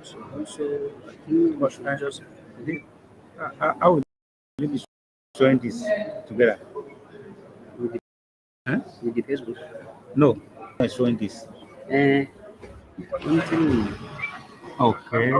So I think what I just I think I would be showing this together. With the, Huh? with the Facebook. No, I'm showing this. Continue. Okay.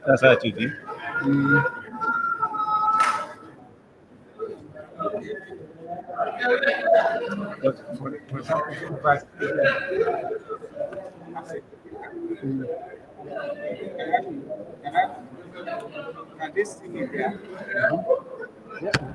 That's how you did. But for example, can they see me there? Yeah.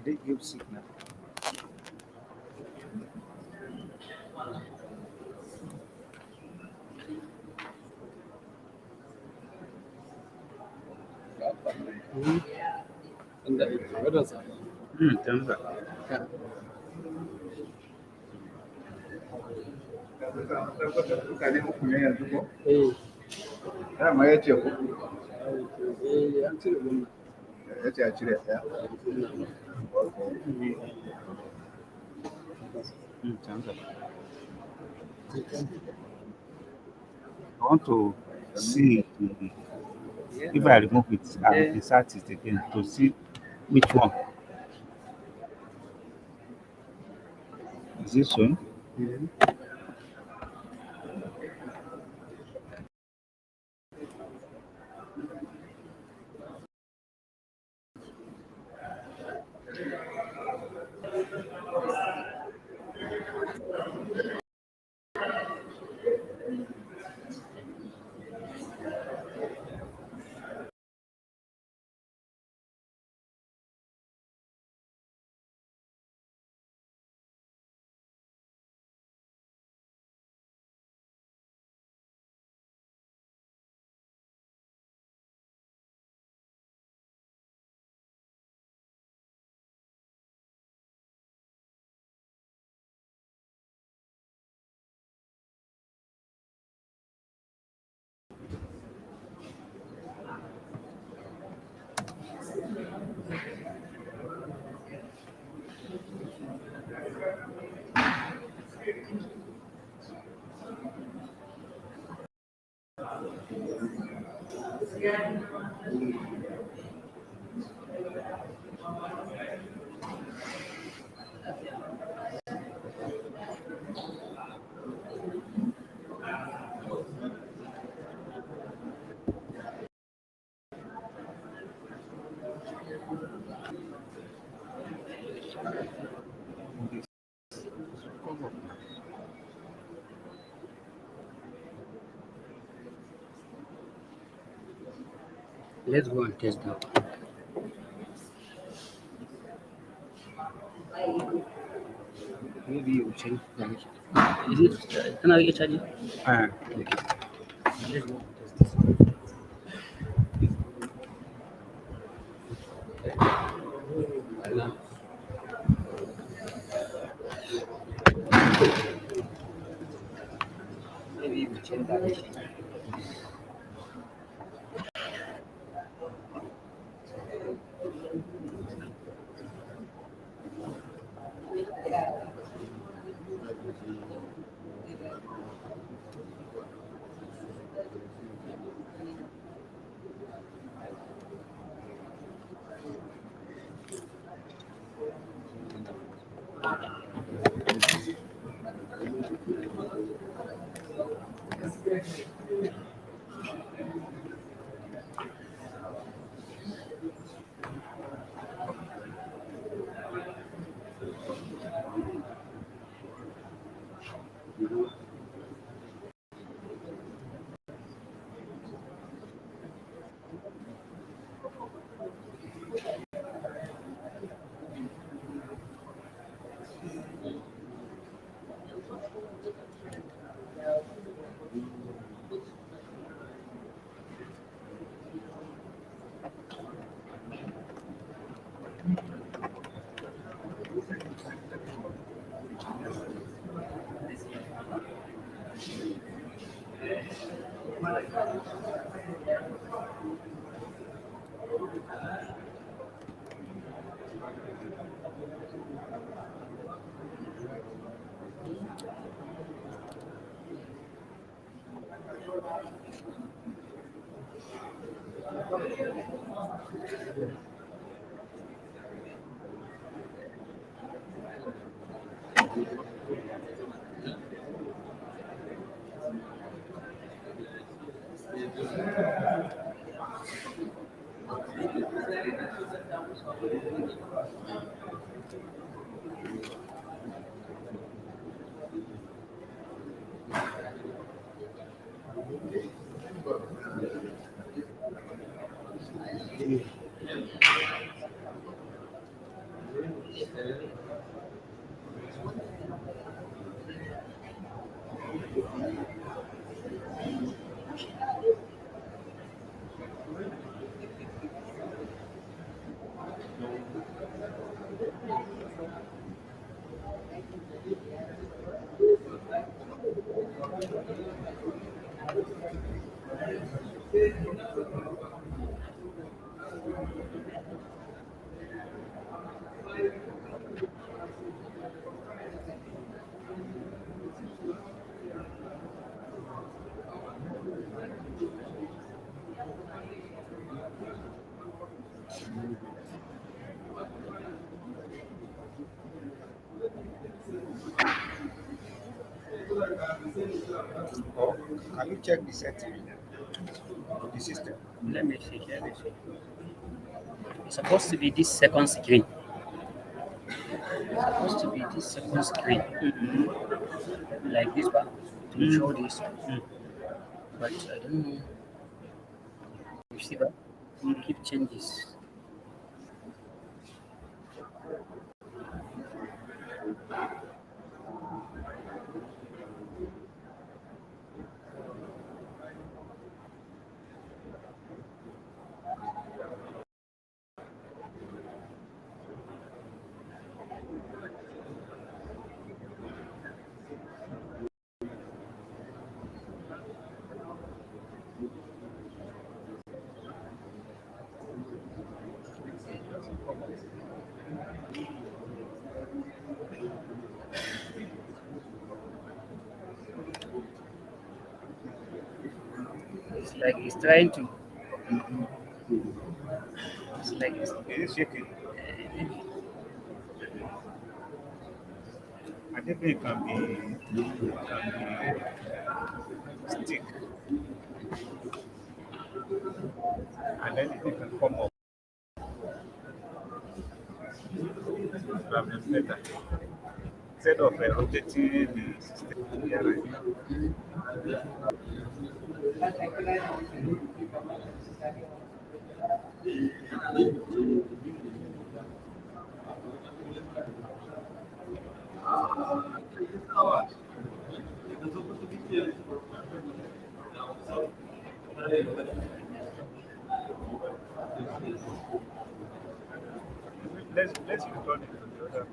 they give signal? Tamba. Mutane uku ne yanzu ko? Dama ya ce ku? Ya ce a cire ɗaya. Tamba. I want to see if I remove it, I will insert it again to see which one. Is this one? Let's go and test that. Maybe you change direction. Is it? Can I get charge? Uh, Let's go and test this. Maybe you change direction. Or can you check the setting of the system? Let me see. Let me see. It's supposed to be this second screen. It's supposed to be this second screen. Like this one. To show this. But I don't know. You see that? Keep changes. It's like it's trying to. It's like it's. Is it shaking? I think it can be stick, and then it can come up. Probably better. Instead of rotating the system, yeah, right? Let's return it to the other.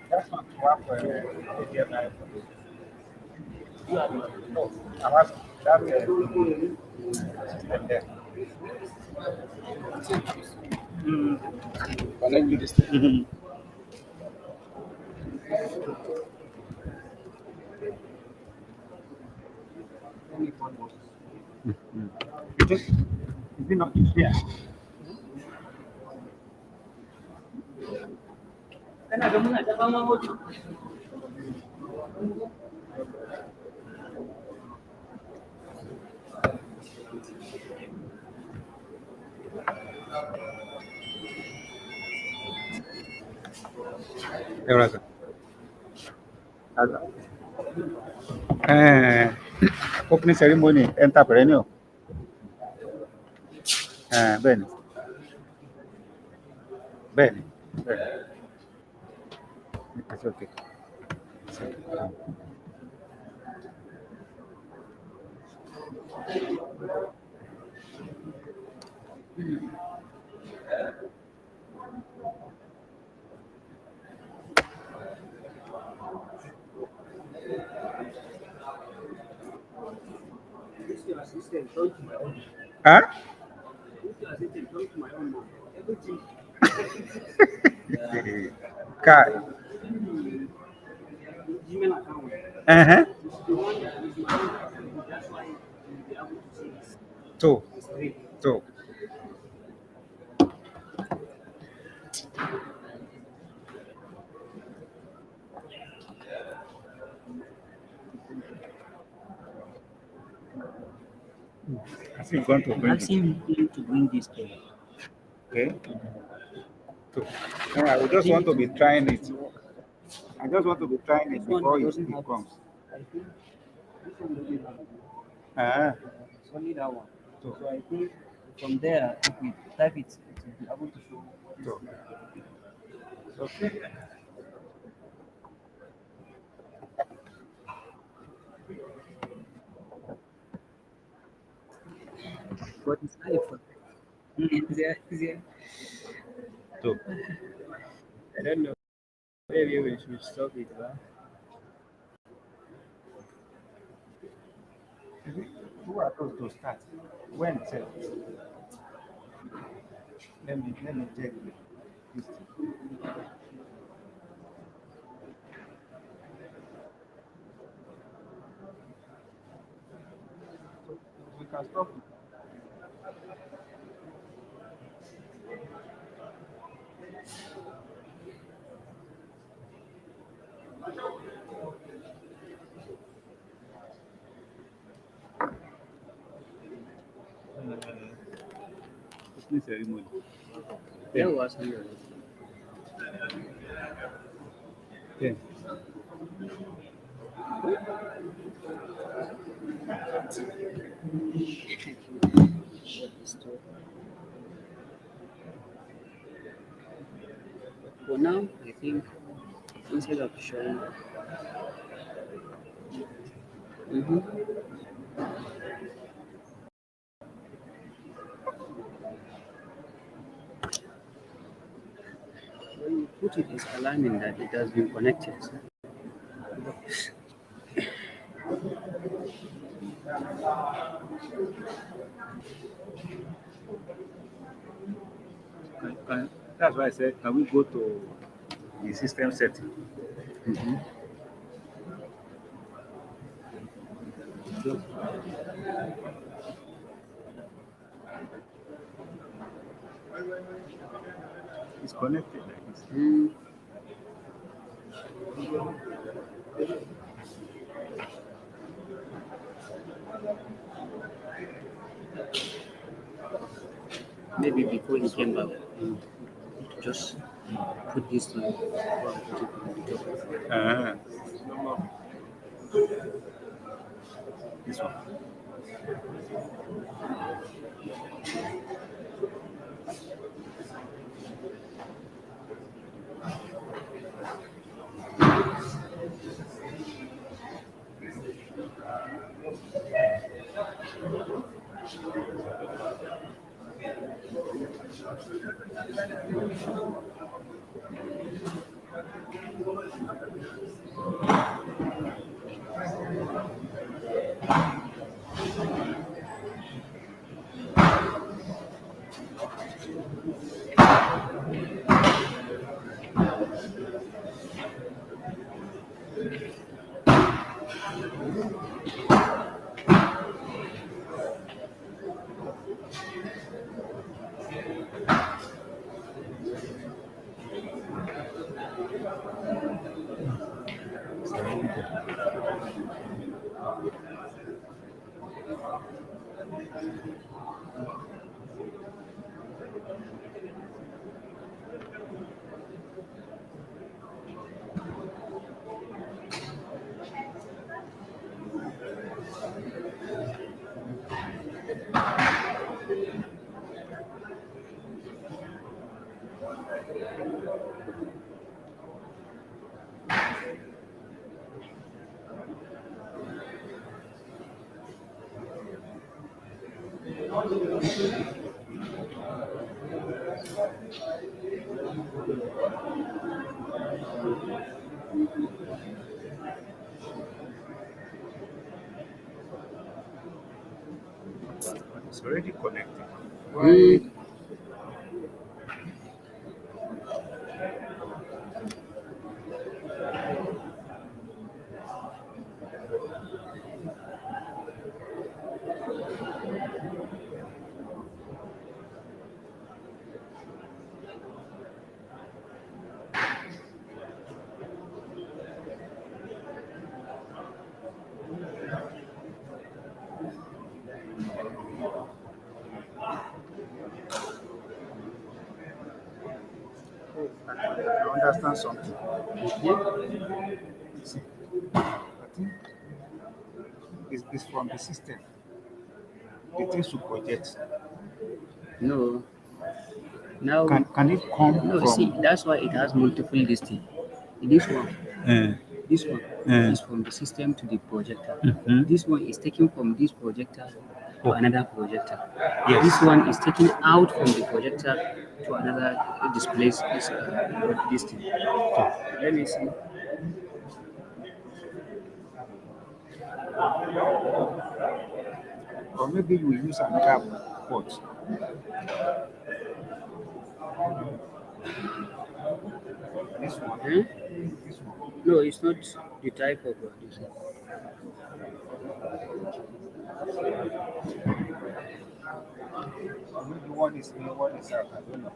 That's not to have ADMI. No, I'm asking that system there. Can I do this thing? You think, is it not? Yeah. Eureka. Eh, opening ceremony entrepreneur. Bẹ́ẹ̀ni, bẹ́ẹ̀ni, bẹ́ẹ̀ni. It's okay. It's okay. Huh? Kai. Uh-huh. Two. Two. I think you're going to I'm bring it. asking him to bring this to me. Okay. Two. No, I would just want to be trying it. I just want to be trying it This one before it doesn't have. comes. I think this one doesn't have. Uh-huh. It's only that one. Two. So I think from there, if we type it, it will be able to show. Two. Okay. But it's iPhone. Yeah. Two. I don't know. Maybe we should stop it. Huh? Who are those to start? When it says? Let me check this. We can stop it. Opening ceremony. There was 100. Yeah. For now, I think instead of showing. Mm-hmm. When you put it, it's alarming that it has been connected. That's why I said, can we go to the system setting? Mm-hmm. It's connected like this. Mm. Maybe before he came back, just put this one. Uh-huh. This one. It's already connected. Why? Mm. I understand something. Mhm. See, I think it's from the system. The things to project. No, now Can it come no. See, from? that's why it has multiple listing. Uh, This one uh, is from the system to the projector. mhm. This one is taken from this projector to Oh, another projector. yes. This one is taken out from the projector to another displays this thing. Let me see. Or maybe you use another port. This one. Eh? This one. No, it's not the type of this. Or maybe one is in, one is out. I don't know.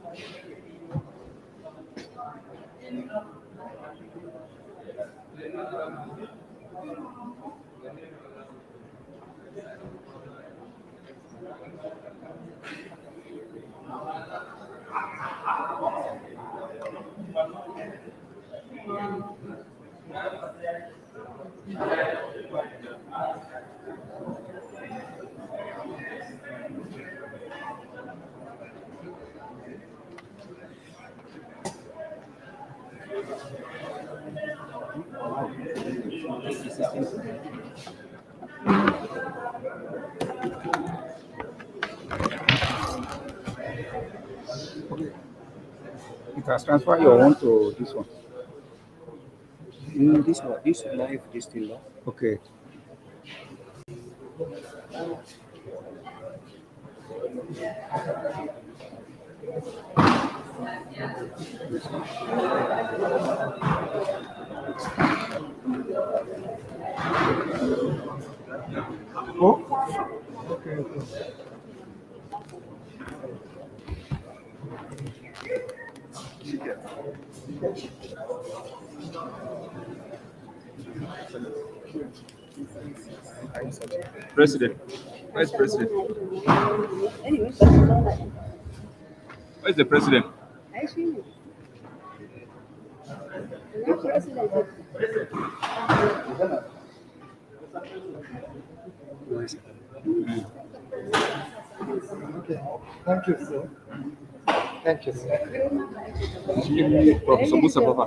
It's the system. Okay. It has transferred your own to this one. This one, this live, this thing. No? Okay. Oh. Okay. Okay. President. Vice President. Where's the president? Yes. Okay. Thank you, sir. Thank you, sir. Professor Musa Baba.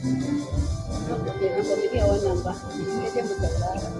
kenan ba mu iya wannan ba sai dai mu saurara.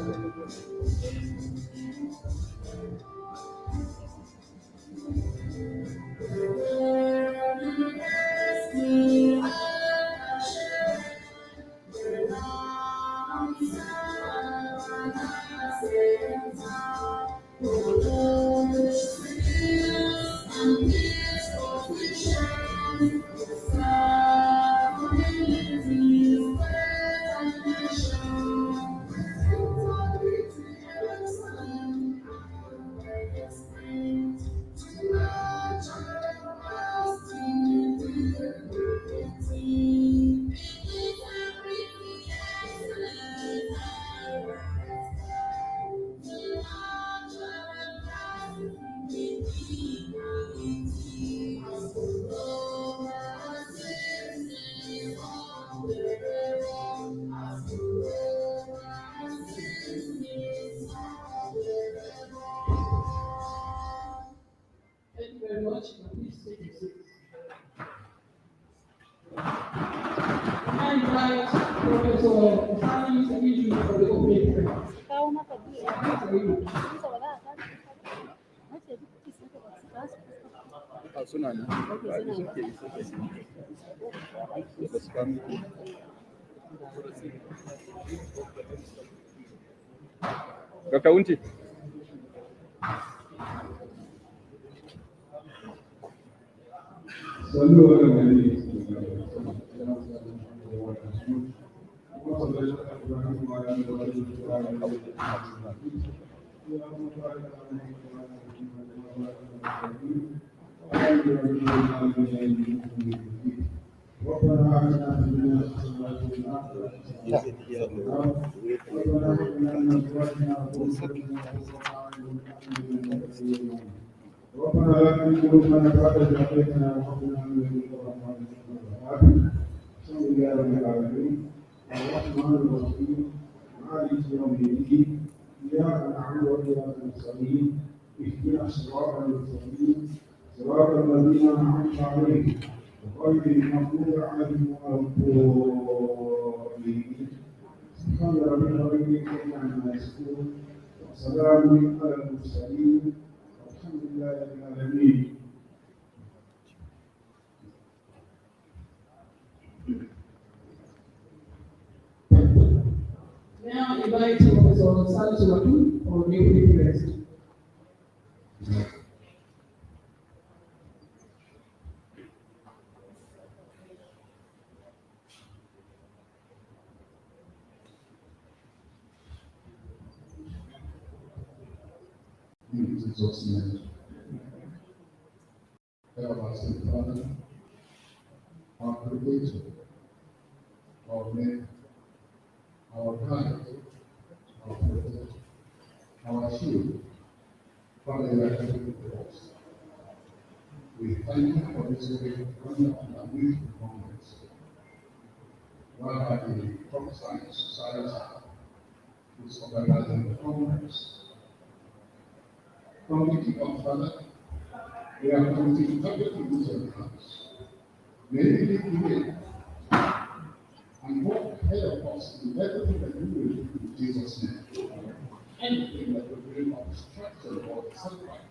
Thank you very much. Please take your seats. I invite Professor Sani Saidi for the opening prayer. Kawo maka biyu a cikin sa ba za a tashi ba. Wace duk kisa ka ba su tashi ba. a suna nan ba da suke yi suke yi da su kami Dr. Wunti. صلوا على النبي ربنا آتنا في الدنيا حسنة وفي الآخرة حسنة ربنا هب لنا من أزواجنا وذرياتنا ربنا لا تزغ قلوبنا بعد إذ هديتنا وهب لنا من لدنك رحمة إنك أنت الوهاب بسم الله رب العالمين الرحمن الرحيم مالك يوم الدين إياك نعبد وإياك نستعين اهدنا الصراط المستقيم صراط الذين أنعمت عليهم غير المغضوب عليهم ولا الضالين سبحان ربك رب العزة عما يصفون وسلام على المرسلين والحمد لله رب العالمين. Now I invite Professor Sani Sulatu for the opening prayer. In Jesus' name. Everlasting Father, our Creator, our Maker, our Guide, our Protector, our Shield, Father, you are everything to us. We thank you for this great honor and amazing moment, whereby the Top Science Society is organizing the conference. From the kickoff, Father, we are committing everything to your hands. May you lead the way and walk ahead of us in everything that we will do in Jesus' name. Anything that will bring obstruction or setback,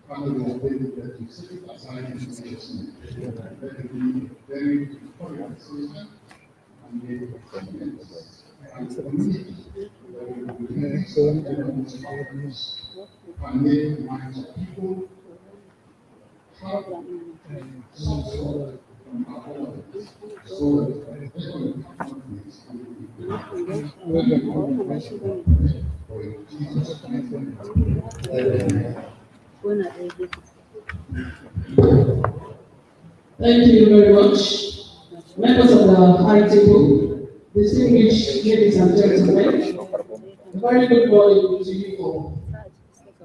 Father, we obey that you set it aside in Jesus' name. Let it be very important system and may the confidence and community that we will be in this conference and make the minds of people have some sort from our own, so that every confidence will be for in Jesus' name. Amen. Thank you very much. Members of the high table, distinguished ladies and gentlemen, a very good morning to you all.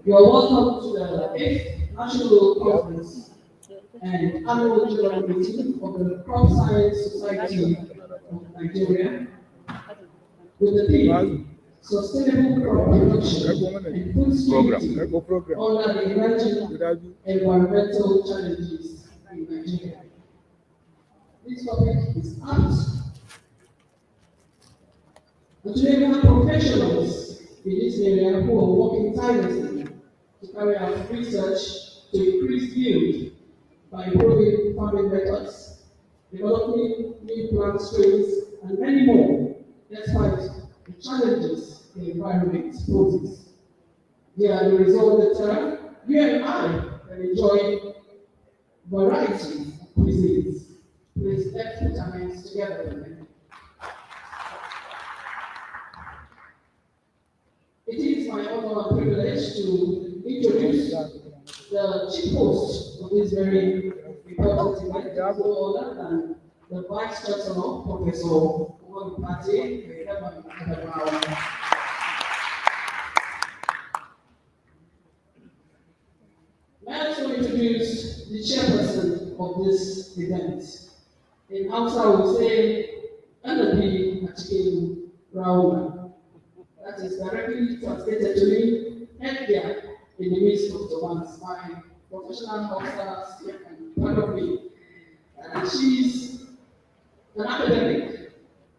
You are welcome to the 8th National Conference and Annual General Meeting of the Crop Science Society of Nigeria with the theme Sustainable Crop Production and Food Security under the emerging environmental challenges in Nigeria. this topic is apt. And today we have professionals in this area who are working tirelessly to carry out research to increase yield by improving farming methods, developing new plant strains, and many more, despite the challenges the environment poses. They are the result that you and I can enjoy variety of cuisines. Please let's put our hands together for them. It is my honor and privilege to introduce the chief host of this very important event, no other than the Vice Chancellor, Professor Umaru Pate. May I also introduce the chairperson of this event. In Hausa, we say, Anabi Achikin Rauna. That is directly translated to me, healthcare in the midst of the ones. My professional Hausa and part of me. She's an academic,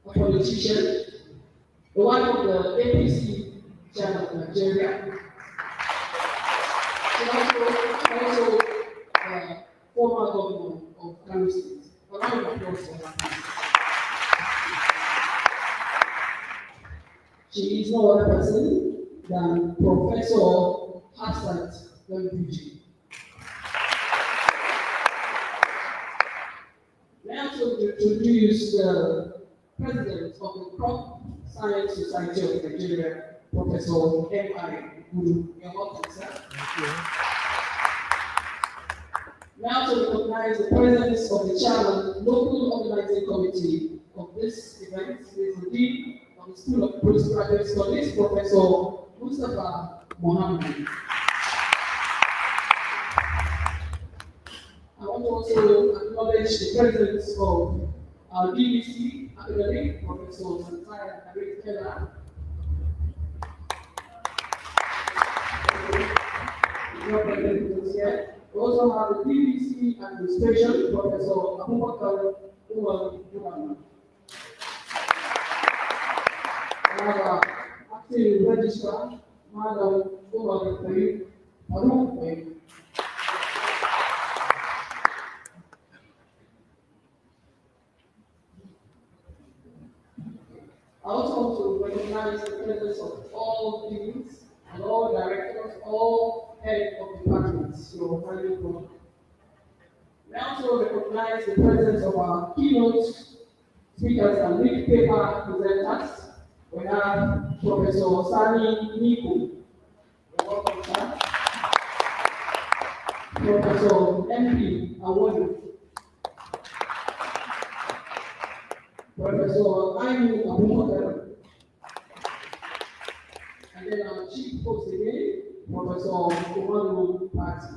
a politician, the wife of the APC chairman of Nigeria. She also former governor of Kano State. A round of applause for her. She is no other person than Professor Hafsat Wembuji. May I also introduce the president of the Crop Science Society of Nigeria, Professor M.I. Guru. You're welcome, sir. Thank you. May I also recognize the presence of the chairman, local organizing committee of this event, is the dean of the School of Postgraduate Studies, Professor Mustafa Mohammed. I want to also acknowledge the presence of our BBC academic, Professor Santaya Harit Keller. We also have the BBC administration, Professor Abubakar Umar Umar. We have our acting registrar, Madam Umar Karim Arun. I also want to recognize the presence of all deans and all directors, all heads of departments. You're very welcome. We also recognize the presence of our keynote speakers and lead paper presenters. We have Professor Sani Niku. You're welcome, sir. Professor MP Awodu. Professor Ainu Abubakar. And then our chief host again, Professor Umaru Pate.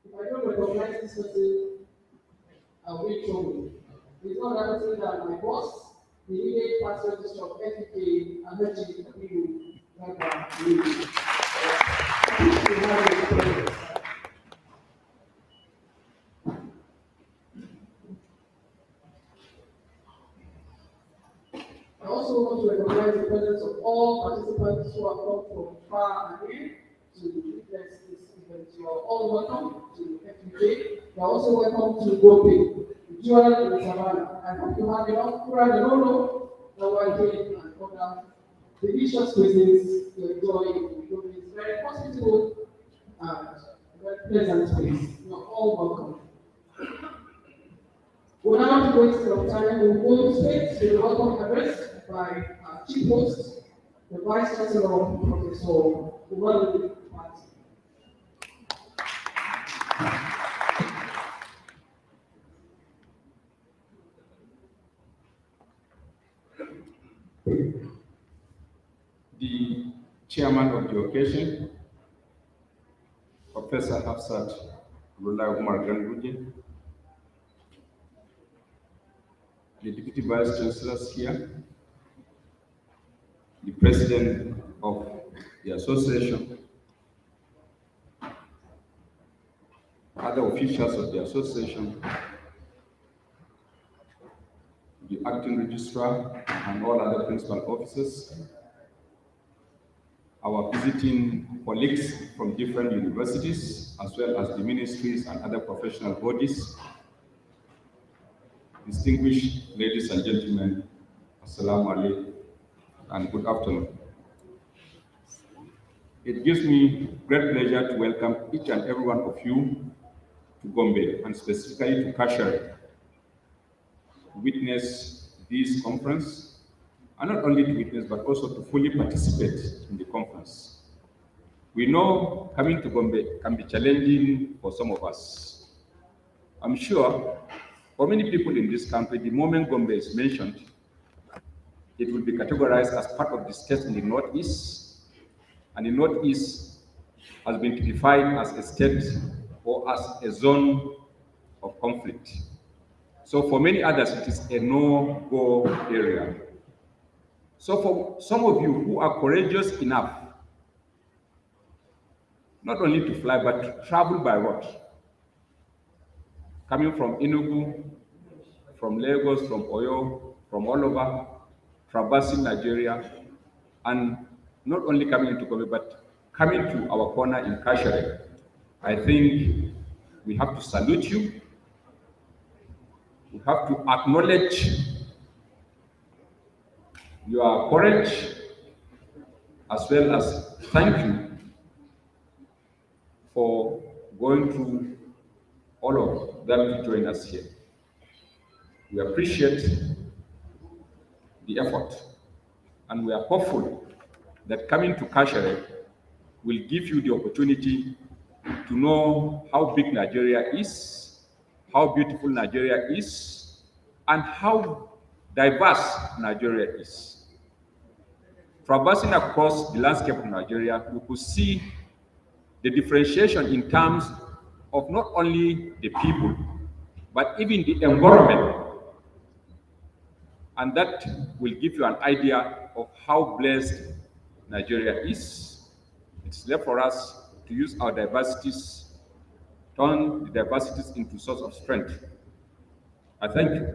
If I don't recognize this person, I'll be in trouble. It's not that person that my boss, the immediate past registrar of FPK, Amechi Kabiru, I also want to recognize the presence of all participants who have come from far and near to witness this event. You are all welcome to FUJ. You are also welcome to Gope, Joel and Savannah. I hope you have enough Kura Lolo, Nawaje, and other delicious cuisines to enjoy. It's very hospitable and very pleasant place. You are all welcome. Without wasting of time, we will go straight to the welcome address by our chief host, the Vice Chancellor, Professor Umaru Pate. The chairman of the occasion, Professor Hafsat Umar Ganduje, the Deputy Vice Chancellors here, the President of the Association, other officials of the association, the acting registrar, and all other principal officers, our visiting colleagues from different universities, as well as the ministries and other professional bodies. Distinguished ladies and gentlemen, Assalamu alaikum and good afternoon. It gives me great pleasure to welcome each and every one of you to Gombe, and specifically to Kashare, to witness this conference, and not only to witness, but also to fully participate in the conference. We know coming to Gombe can be challenging for some of us. I'm sure for many people in this country, the moment Gombe is mentioned, it will be categorized as part of the state in the Northeast, and the Northeast has been defined as a state or as a zone of conflict. So for many others, it is a no-go area. So for some of you who are courageous enough, not only to fly, but to travel by road, coming from Enugu, from Lagos, from Oyo, from all over, traversing Nigeria, and not only coming into Gombe, but coming to our corner in Kashare, I think we have to salute you. We have to acknowledge your courage, as well as thank you for going through all of them to join us here. We appreciate the effort, and we are hopeful that coming to Kashare will give you the opportunity to know how big Nigeria is, how beautiful Nigeria is, and how diverse Nigeria is. Traversing across the landscape of Nigeria, you could see the differentiation in terms of not only the people, but even the environment. And that will give you an idea of how blessed Nigeria is. It's left for us to use our diversities, turn the diversities into source of strength. I thank you.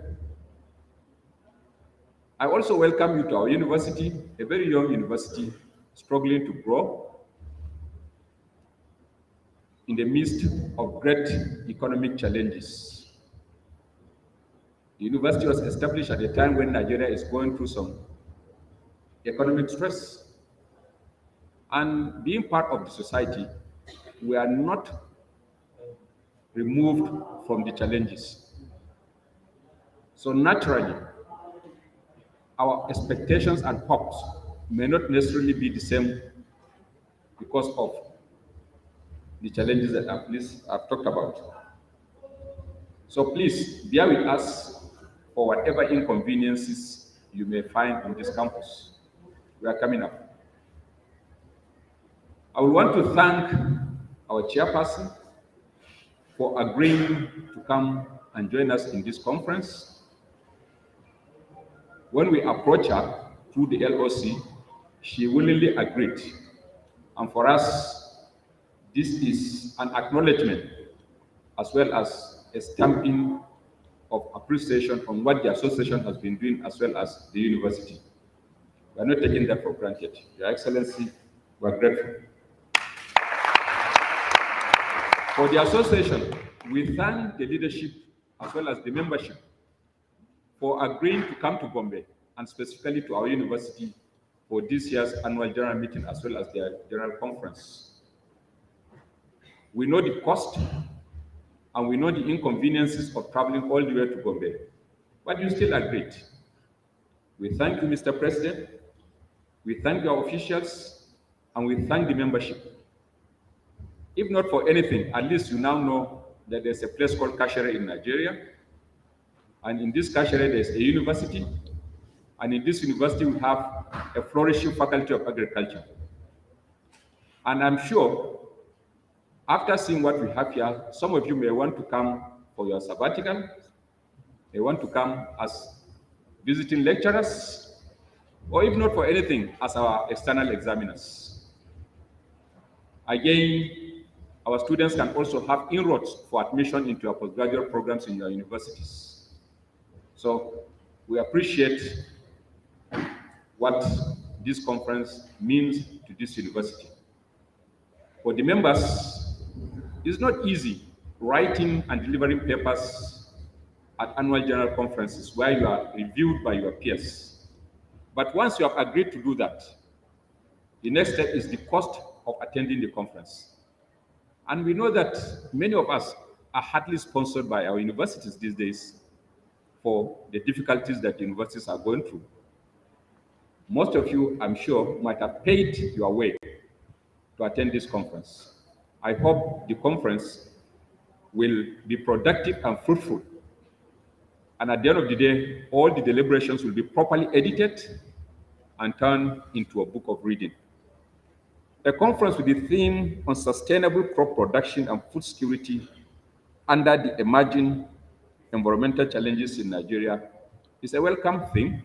I also welcome you to our university, a very young university struggling to grow in the midst of great economic challenges. The university was established at a time when Nigeria is going through some economic stress. And being part of the society, we are not removed from the challenges. So naturally, our expectations and hopes may not necessarily be the same because of the challenges that I've talked about. So please bear with us for whatever inconveniences you may find on this campus. We are coming up. I would want to thank our chairperson for agreeing to come and join us in this conference. When we approached her through the LOC, she willingly agreed. And for us, this is an acknowledgement as well as a stamping of appreciation on what the association has been doing as well as the university. We are not taking that for granted. Your Excellency, we are grateful. For the association, we thank the leadership as well as the membership for agreeing to come to Gombe and specifically to our university for this year's annual general meeting as well as their general conference. We know the cost and we know the inconveniences of traveling all the way to Gombe, but you still agreed. We thank you, Mr. President. We thank our officials and we thank the membership. If not for anything, at least you now know that there's a place called Kashare in Nigeria. And in this Kashare, there's a university. And in this university, we have a flourishing faculty of agriculture. And I'm sure, after seeing what we have here, some of you may want to come for your sabbatical. They want to come as visiting lecturers, or if not for anything, as our external examiners. Again, our students can also have inroads for admission into our postgraduate programs in your universities. So we appreciate what this conference means to this university. For the members, it's not easy writing and delivering papers at annual general conferences where you are reviewed by your peers. But once you have agreed to do that, the next step is the cost of attending the conference. And we know that many of us are hardly sponsored by our universities these days for the difficulties that universities are going through. Most of you, I'm sure, might have paid your way to attend this conference. I hope the conference will be productive and fruitful. And at the end of the day, all the deliberations will be properly edited and turned into a book of reading. A conference with the theme on sustainable crop production and food security under the emerging environmental challenges in Nigeria is a welcome theme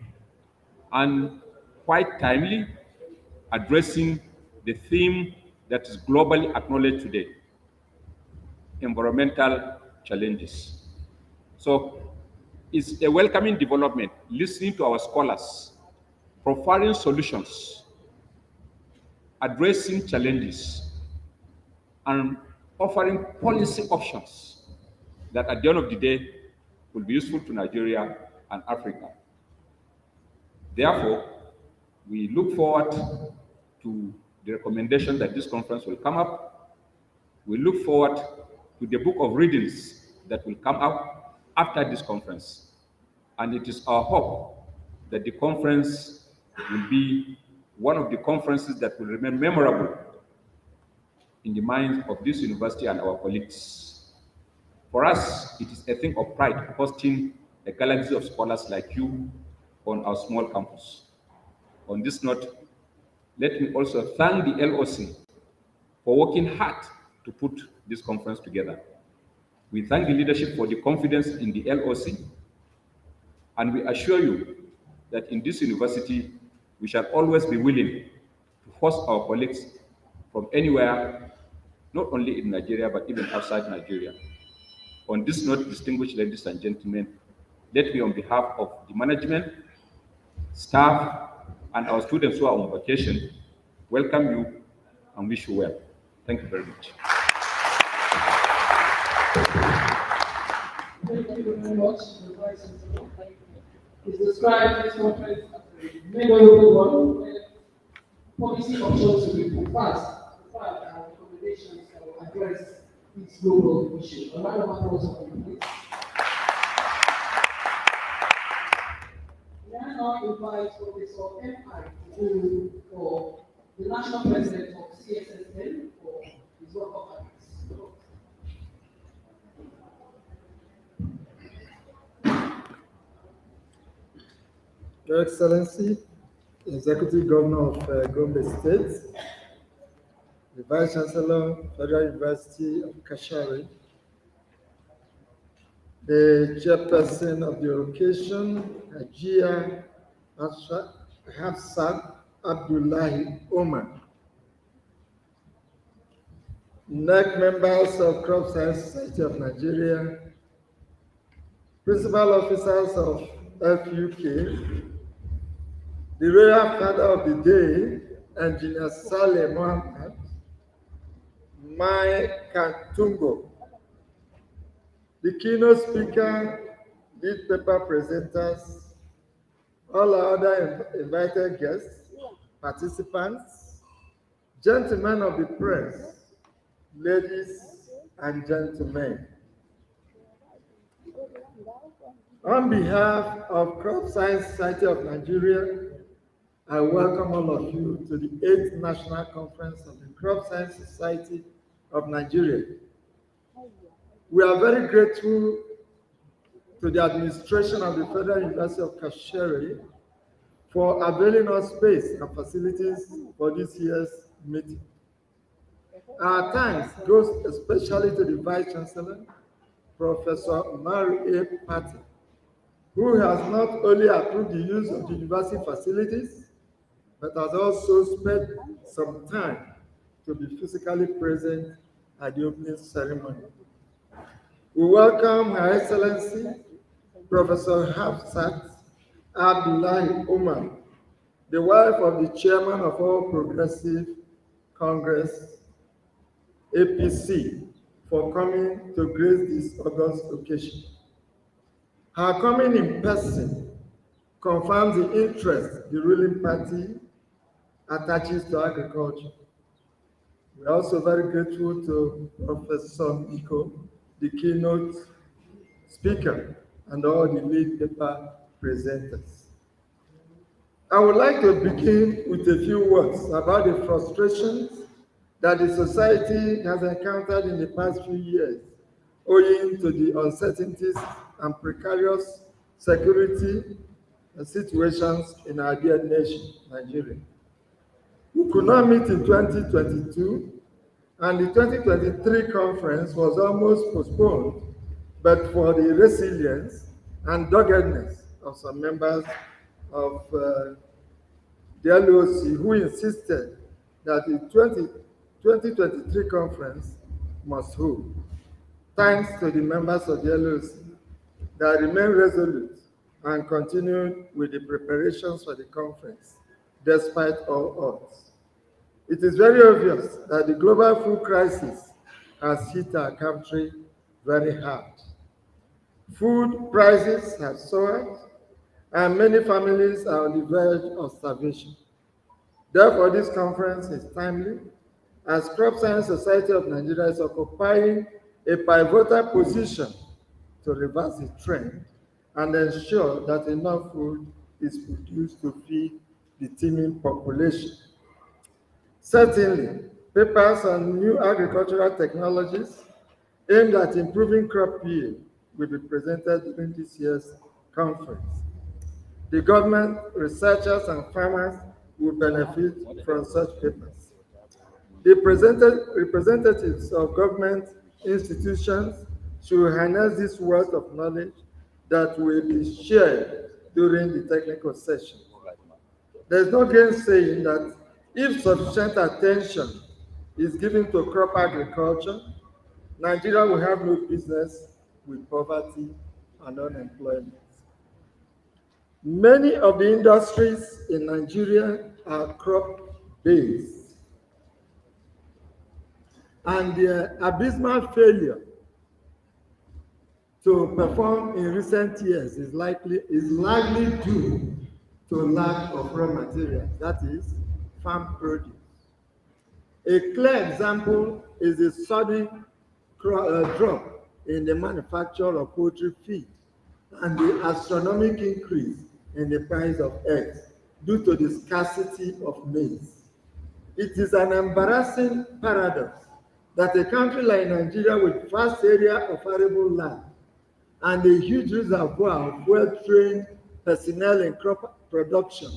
and quite timely, addressing the theme that is globally acknowledged today, environmental challenges. So it's a welcoming development, listening to our scholars, providing solutions, addressing challenges, and offering policy options that at the end of the day will be useful to Nigeria and Africa. Therefore, we look forward to the recommendation that this conference will come up. We look forward to the book of readings that will come up after this conference. And it is our hope that the conference will be one of the conferences that will remain memorable in the minds of this university and our colleagues. For us, it is a thing of pride hosting a galaxy of scholars like you on our small campus. On this note, let me also thank the LOC for working hard to put this conference together. We thank the leadership for the confidence in the LOC, and we assure you that in this university, we shall always be willing to host our colleagues from anywhere, not only in Nigeria, but even outside Nigeria. On this note, distinguished ladies and gentlemen, let me, on behalf of the management, staff, and our students who are on vacation, welcome you and wish you well. Thank you very much. Thank you very much. The Vice Chancellor is described this conference as a memorable one where policy options will be proposed and recommendations to address this global issue. A round of applause for you, please. May I now invite Professor M.I. to for the National President of CSSN for his work of address. Your Excellency, Executive Governor of Gombe State, the Vice Chancellor, Federal University of Kashari, the Chairperson of the occasion, Hajia Hafsat Abdullahi Omar, NEC members of Crop Science Society of Nigeria, principal officers of FUK, the Royal Father of the Day, Engineer Saleh Mohammed, Mai Kantungo, the keynote speaker, lead paper presenters, all our other invited guests, participants, gentlemen of the press, ladies and gentlemen. On behalf of Crop Science Society of Nigeria, I welcome all of you to the 8th National Conference of the Crop Science Society of Nigeria. We are very grateful to the administration of the Federal University of Kashari for availing us space and facilities for this year's meeting. Our thanks goes especially to the Vice Chancellor, Professor Mary A. Patti, who has not only approved the use of the university facilities, but has also spent some time to be physically present at the opening ceremony. We welcome Her Excellency Professor Hafsat Abdullahi Umar, the wife of the chairman of All Progressive Congress, APC, for coming to grace this august occasion. Her coming in person confirms the interest the ruling party attaches to agriculture. We are also very grateful to Professor Miko, the keynote speaker, and all the lead paper presenters. I would like to begin with a few words about the frustrations that the society has encountered in the past few years, owing to the uncertainties and precarious security situations in our dear nation, Nigeria. We could not meet in 2022, and the 2023 conference was almost postponed, but for the resilience and doggedness of some members of the LOC who insisted that the 2023 conference must hold. Thanks to the members of the LOC that remained resolute and continued with the preparations for the conference, despite all odds. It is very obvious that the global food crisis has hit our country very hard. Food prices have soared, and many families are on the verge of starvation. Therefore, this conference is timely, as Crop Science Society of Nigeria is occupying a pivotal position to reverse the trend and ensure that enough food is produced to feed the teeming population. Certainly, papers on new agricultural technologies aimed at improving crop yield will be presented during this year's conference. The government, researchers, and farmers will benefit from such papers. The representatives of government institutions should harness this wealth of knowledge that will be shared during the technical session. There's no gainsaying that if sufficient attention is given to crop agriculture, Nigeria will have no business with poverty and unemployment. Many of the industries in Nigeria are crop-based, and their abysmal failure to perform in recent years is largely due to lack of raw materials, that is, farm produce. A clear example is the sudden drop in the manufacture of poultry feed and the astronomical increase in the price of eggs due to the scarcity of maize. It is an embarrassing paradox that a country like Nigeria with vast area of arable land and a huge reservoir of well-trained personnel in crop production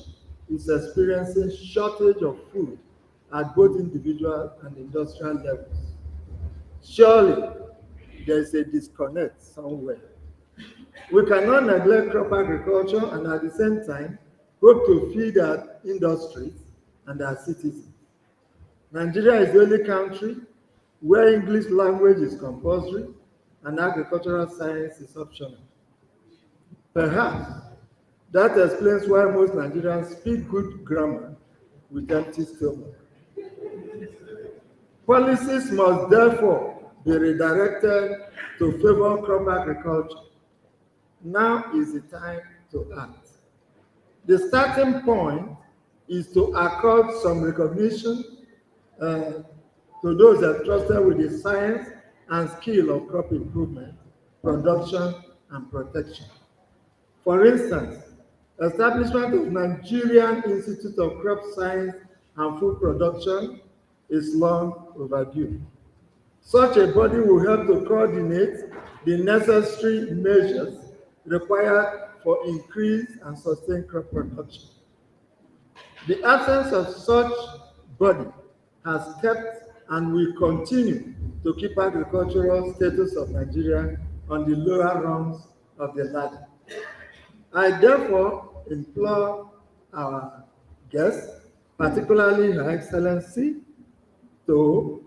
is experiencing shortage of food at both individual and industrial levels. Surely, there is a disconnect somewhere. We cannot neglect crop agriculture and at the same time hope to feed our industries and our citizens. Nigeria is the only country where English language is compulsory and agricultural science is optional. Perhaps that explains why most Nigerians speak good grammar with empty stomach. Policies must therefore be redirected to favor crop agriculture. Now is the time to act. The starting point is to accord some recognition to those entrusted with the science and skill of crop improvement, production, and protection. For instance, establishment of Nigerian Institute of Crop Science and Food Production is long overdue. Such a body will help to coordinate the necessary measures required for increased and sustained crop production. The absence of such body has kept and will continue to keep agricultural status of Nigeria on the lower rungs of the ladder. I therefore implore our guests, particularly Her Excellency, to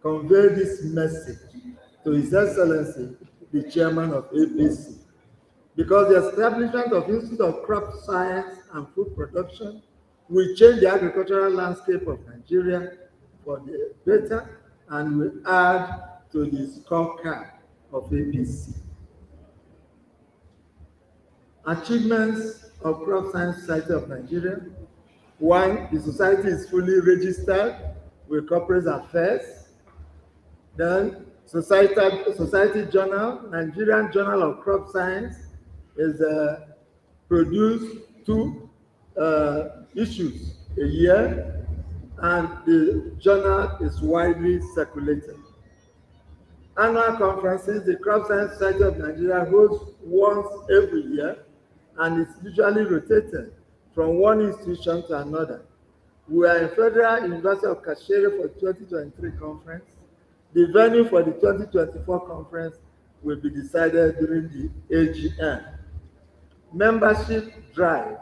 convey this message to His Excellency, the Chairman of APC, because the establishment of Institute of Crop Science and Food Production will change the agricultural landscape of Nigeria for the better and will add to the scorecard of APC. Achievements of Crop Science Society of Nigeria. One, the society is fully registered with corporate affairs. Then, Society Journal, Nigerian Journal of Crop Science, is produced 2 issues a year, and the journal is widely circulated. Annual conferences, the Crop Science Society of Nigeria holds once every year, and it's usually rotated from one institution to another. We are in Federal University of Kashere for 2023 conference. The venue for the 2024 conference will be decided during the AGM. Membership drive.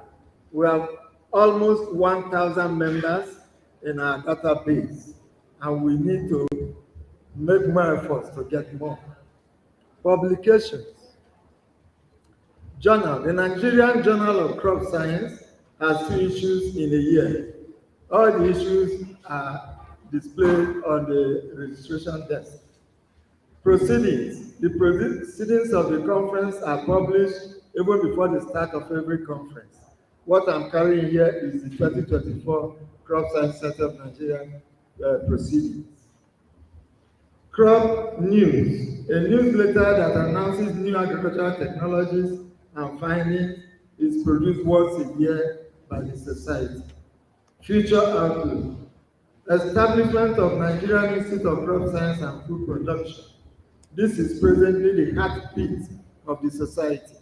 We have almost 1,000 members in our database, and we need to make more efforts to get more. Publications. Journal. The Nigerian Journal of Crop Science has 2 issues in a year. All the issues are displayed on the registration desk. Proceedings. The proceedings of the conference are published even before the start of every conference. What I'm carrying here is the 2024 Crop Science Society of Nigeria proceedings. Crop News, a newsletter that announces new agricultural technologies and findings, is produced once a year by the society. Future outlook. Establishment of Nigerian Institute of Crop Science and Food Production. This is presently the heartbeat of the society,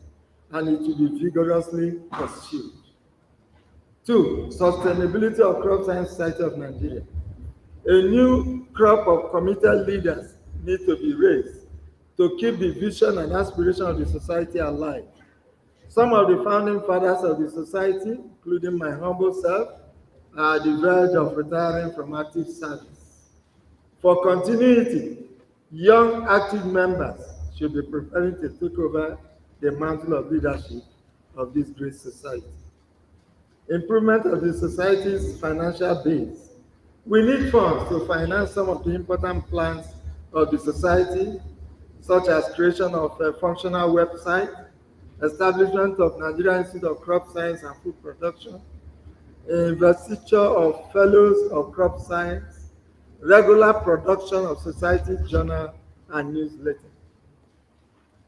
and it will be vigorously pursued. 2. Sustainability of Crop Science Society of Nigeria. A new crop of committed leaders need to be raised to keep the vision and aspiration of the society alive. Some of the founding fathers of the society, including my humble self, are at the verge of retiring from active service. For continuity, young active members should be preparing to take over the mantle of leadership of this great society. Improvement of the society's financial base. We need funds to finance some of the important plans of the society, such as creation of a functional website, establishment of Nigerian Institute of Crop Science and Food Production, investiture of fellows of crop science, regular production of society journal and newsletter.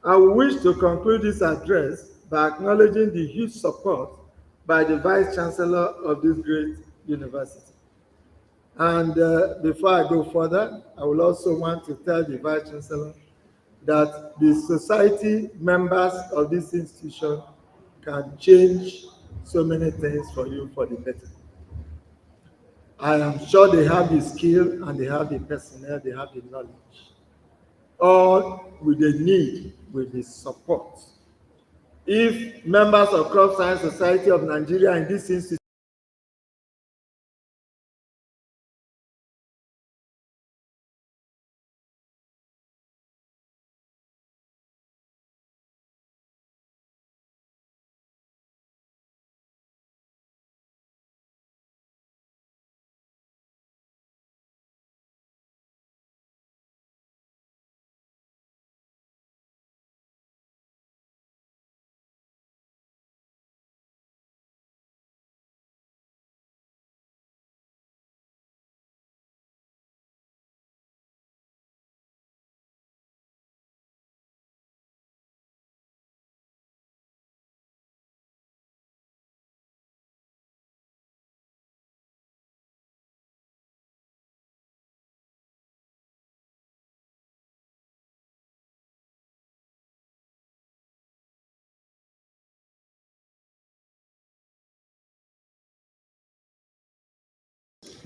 I wish to conclude this address by acknowledging the huge support by the Vice Chancellor of this great university. And before I go further, I will also want to tell the Vice Chancellor that the society members of this institution can change so many things for you for the better. I am sure they have the skill and they have the personnel, they have the knowledge. All we need will be support. If members of Crop Science Society of Nigeria in this institution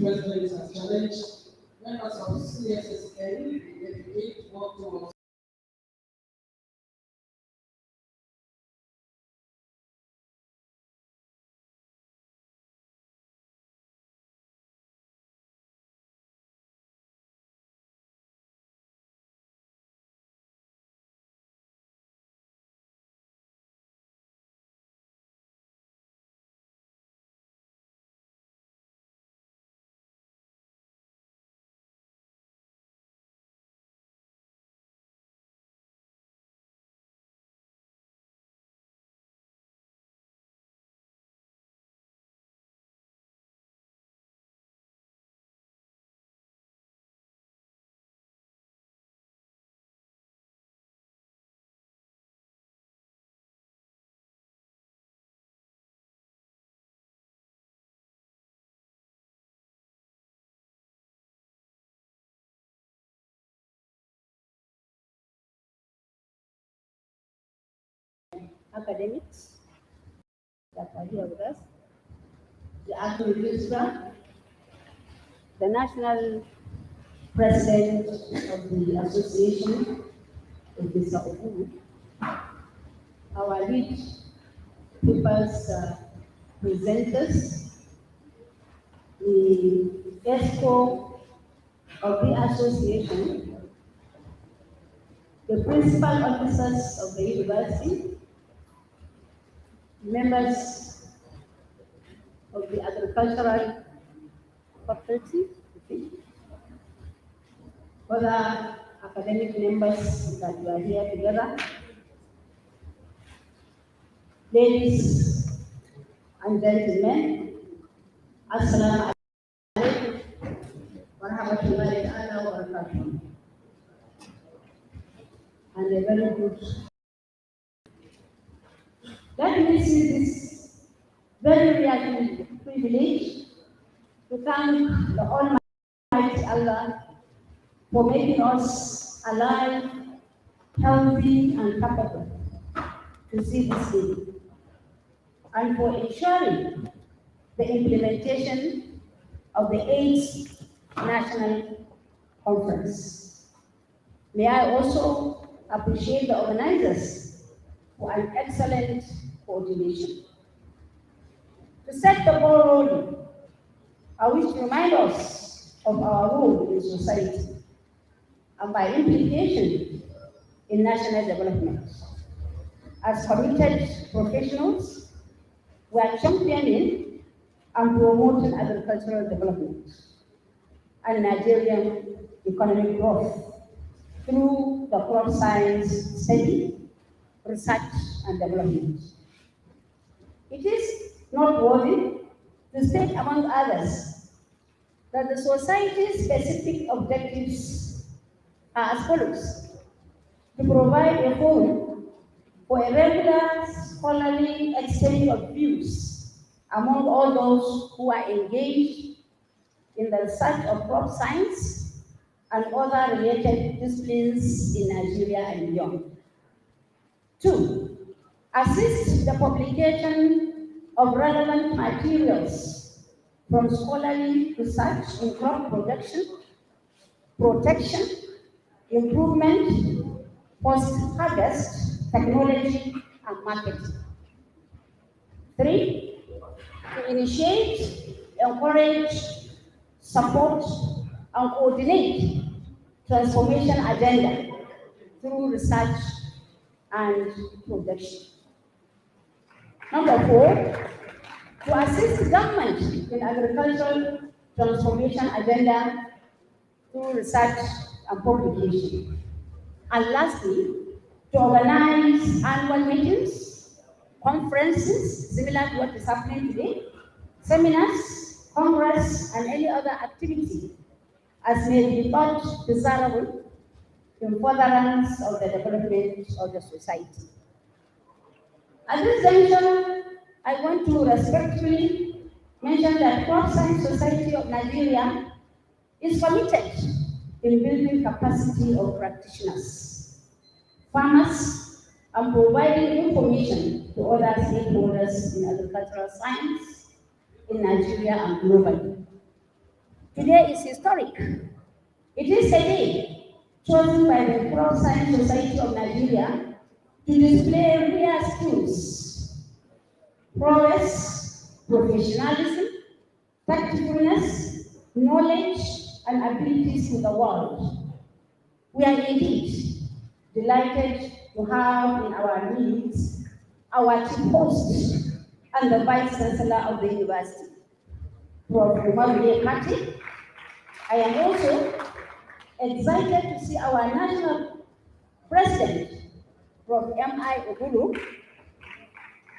President has challenged members of CSSN to dedicate work towards academics that are here with us, the acting registrar, the national president of the association, Professor Obu, our lead papers presenters, the ESCO of the association, the principal officers of the university, members of the agricultural faculty, other academic members that we are here together, ladies and gentlemen, Assalamu alaikum wa rahmatullahi wa barakatuh. And a very good. Let me see this very real privilege to thank the Almighty Allah for making us alive, healthy, and capable to see this day, and for ensuring the implementation of the 8th National Conference. May I also appreciate the organizers for an excellent coordination. To set the ball rolling, I wish to remind us of our role in society and by implication in national development. As committed professionals, we are championing and promoting agricultural development and Nigerian economic growth through the crop science study, research, and development. It is noteworthy to state, among others, that the society's specific objectives are as follows: to provide a forum for a regular scholarly exchange of views among all those who are engaged in the research of crop science and other related disciplines in Nigeria and beyond. 2, assist the publication of relevant materials from scholarly research in crop production, protection, improvement, post-harvest, technology, and marketing. 3, to initiate, encourage, support, and coordinate transformation agenda through research and production. Number 4, to assist government in agricultural transformation agenda through research and publication. And lastly, to organize annual meetings, conferences, similar to what is happening today, seminars, congress, and any other activity as may be thought desirable in furtherance of the development of the society. At this juncture, I want to respectfully mention that Crop Science Society of Nigeria is committed in building capacity of practitioners, farmers, and providing information to other stakeholders in agricultural science in Nigeria and globally. Today is historic. It is a day chosen by the Crop Science Society of Nigeria to display rare skills, prowess, professionalism, tactfulness, knowledge, and abilities to the world. We are indeed delighted to have in our midst our chief host and the Vice Chancellor of the University, Prof. Umaru Kati. I am also excited to see our National President, Prof. M.I. Ogulu,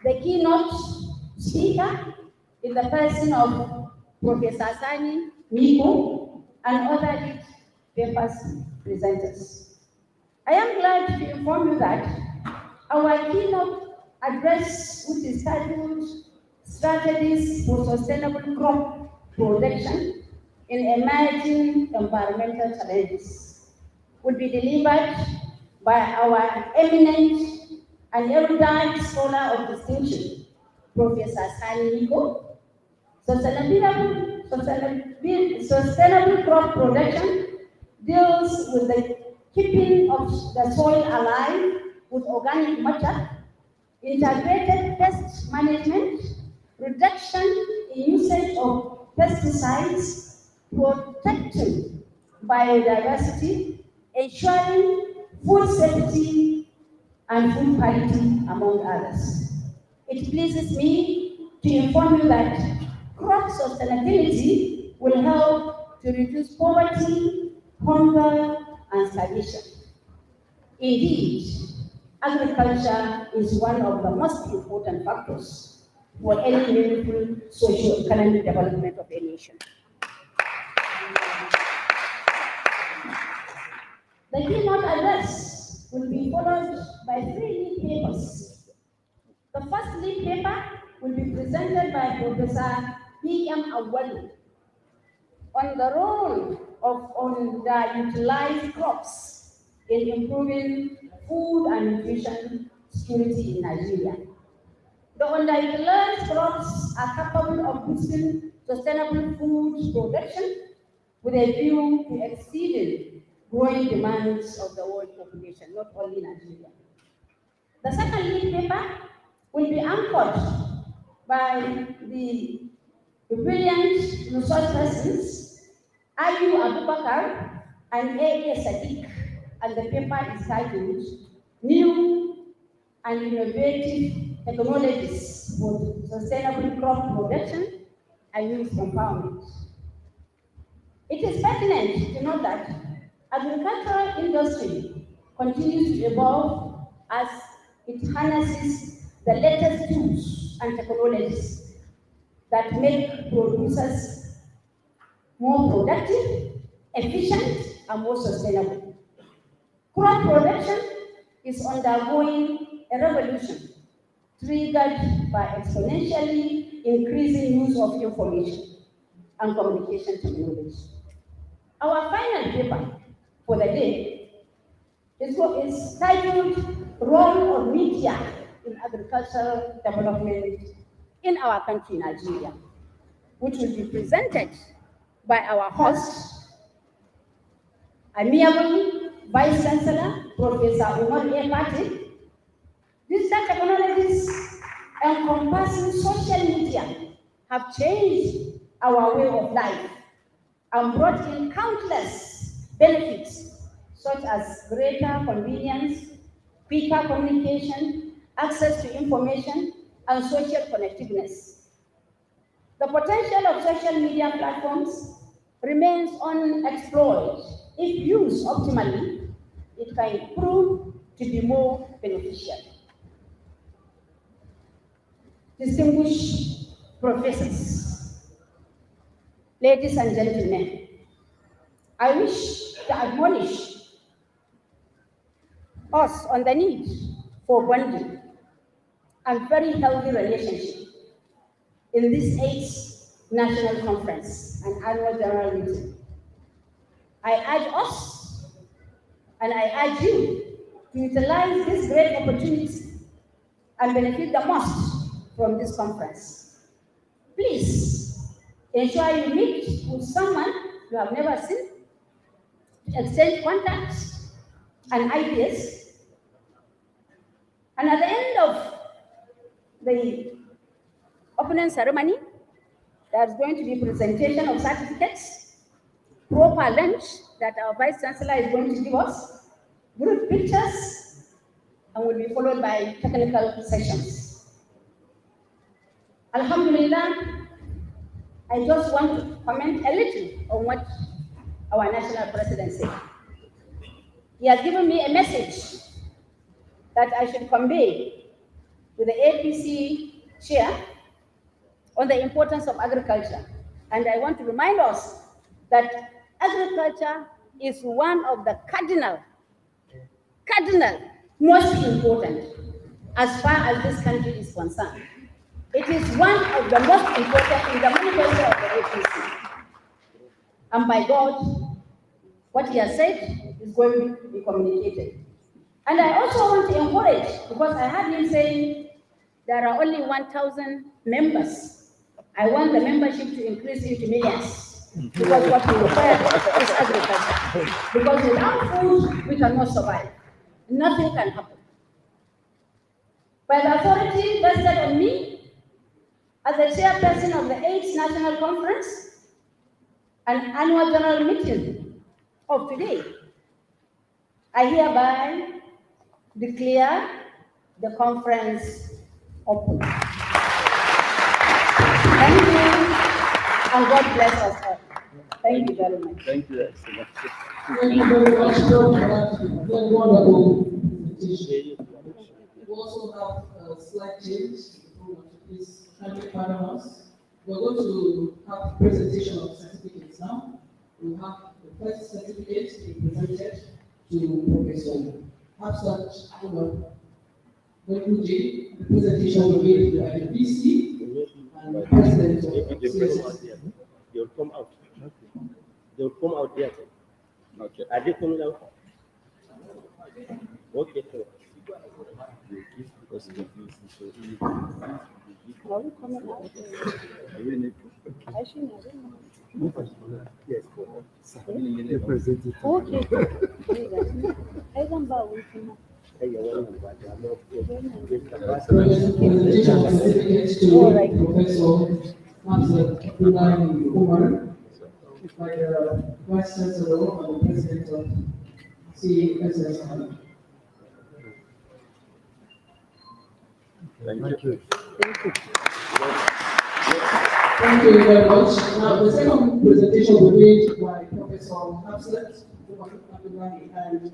the keynote speaker in the person of Professor Sani Miko and other lead papers presenters. I am glad to inform you that our keynote address, which is titled Strategies for Sustainable Crop Production in Emerging Environmental Challenges, will be delivered by our eminent an erudite scholar of distinction, Professor Sani Nico. Sustainable crop production deals with the keeping of the soil alive with organic matter, integrated pest management, reduction in usage of pesticides, protecting biodiversity, ensuring food safety and food quality, among others. It pleases me to inform you that crop sustainability will help to reduce poverty, hunger, and starvation. Indeed, agriculture is one of the most important factors for any meaningful socio-economic development of a nation. The keynote address will be followed by 3 lead papers. The first lead paper will be presented by Professor B.M. Awadu on the role of underutilized crops in improving food and nutrition security in Nigeria. The underutilized crops are capable of boosting sustainable food production with a view to exceeding growing demands of the world population, not only Nigeria. The second lead paper will be anchored by the brilliant resource persons, Ayu Abubakar and A.A. Sadiq, and the paper is titled New and Innovative Technologies for Sustainable Crop Production and Youth Empowerment. It is pertinent to note that agricultural industry continues to evolve as it harnesses the latest tools and technologies that make producers more productive, efficient, and more sustainable. Crop production is undergoing a revolution triggered by exponentially increasing use of information and communication technology. Our final paper for the day is titled Role of Media in Agricultural Development in our country, Nigeria, which will be presented by our host, amiable Vice Chancellor, Professor Umar A. Patil. Digital technologies encompassing social media have changed our way of life and brought in countless benefits such as greater convenience, quicker communication, access to information, and social connectiveness. The potential of social media platforms remains unexplored. If used optimally, it can prove to be more beneficial. Distinguished professors, ladies and gentlemen, I wish to admonish us on the need for bonding and very healthy relationship in this 8th National Conference and Annual General Meeting. I urge us and I urge you to utilize this great opportunity and benefit the most from this conference. Please ensure you meet with someone you have never seen, exchange contacts and ideas. And at the end of the opening ceremony, there's going to be presentation of certificates, proper lunch that our Vice Chancellor is going to give us, group pictures, and will be followed by technical sessions. Alhamdulillah, I just want to comment a little on what our national president said. He has given me a message that I should convey to the APC chair on the importance of agriculture. And I want to remind us that agriculture is one of the cardinal, most important as far as this country is concerned. It is one of the most important in the manifesto of the APC. And by God, what he has said is going to be communicated. And I also want to encourage, because I heard him saying there are only 1,000 members. I want the membership to increase into millions, because what we require is agriculture. Because without food, we cannot survive. Nothing can happen. By the authority vested on me, as the chairperson of the 8th National Conference and Annual General Meeting of today, I hereby declare the conference open. Thank you, and God bless us all. Thank you very much. Thank you, Excellency. Thank you very much for that very wonderful presentation. We also have a slight change. Please kindly pardon us. We're going to have presentation of certificates now. We have the first certificate being presented to Professor Hafsat Bekunji. The presentation will be made by the VC and the President of CSS. They'll come out. They'll come out there. Okay. Are they coming out? Okay. Because Are we coming out? I shouldn't have known. yes. Okay. I don't bow with him. Presentation of certificates to Professor Hamza Ibrahim Umar, by the Vice Chancellor and the President of CSSI. Thank you. Thank you very much. Now, the second presentation will be made by Professor Hafsat Ibrahim and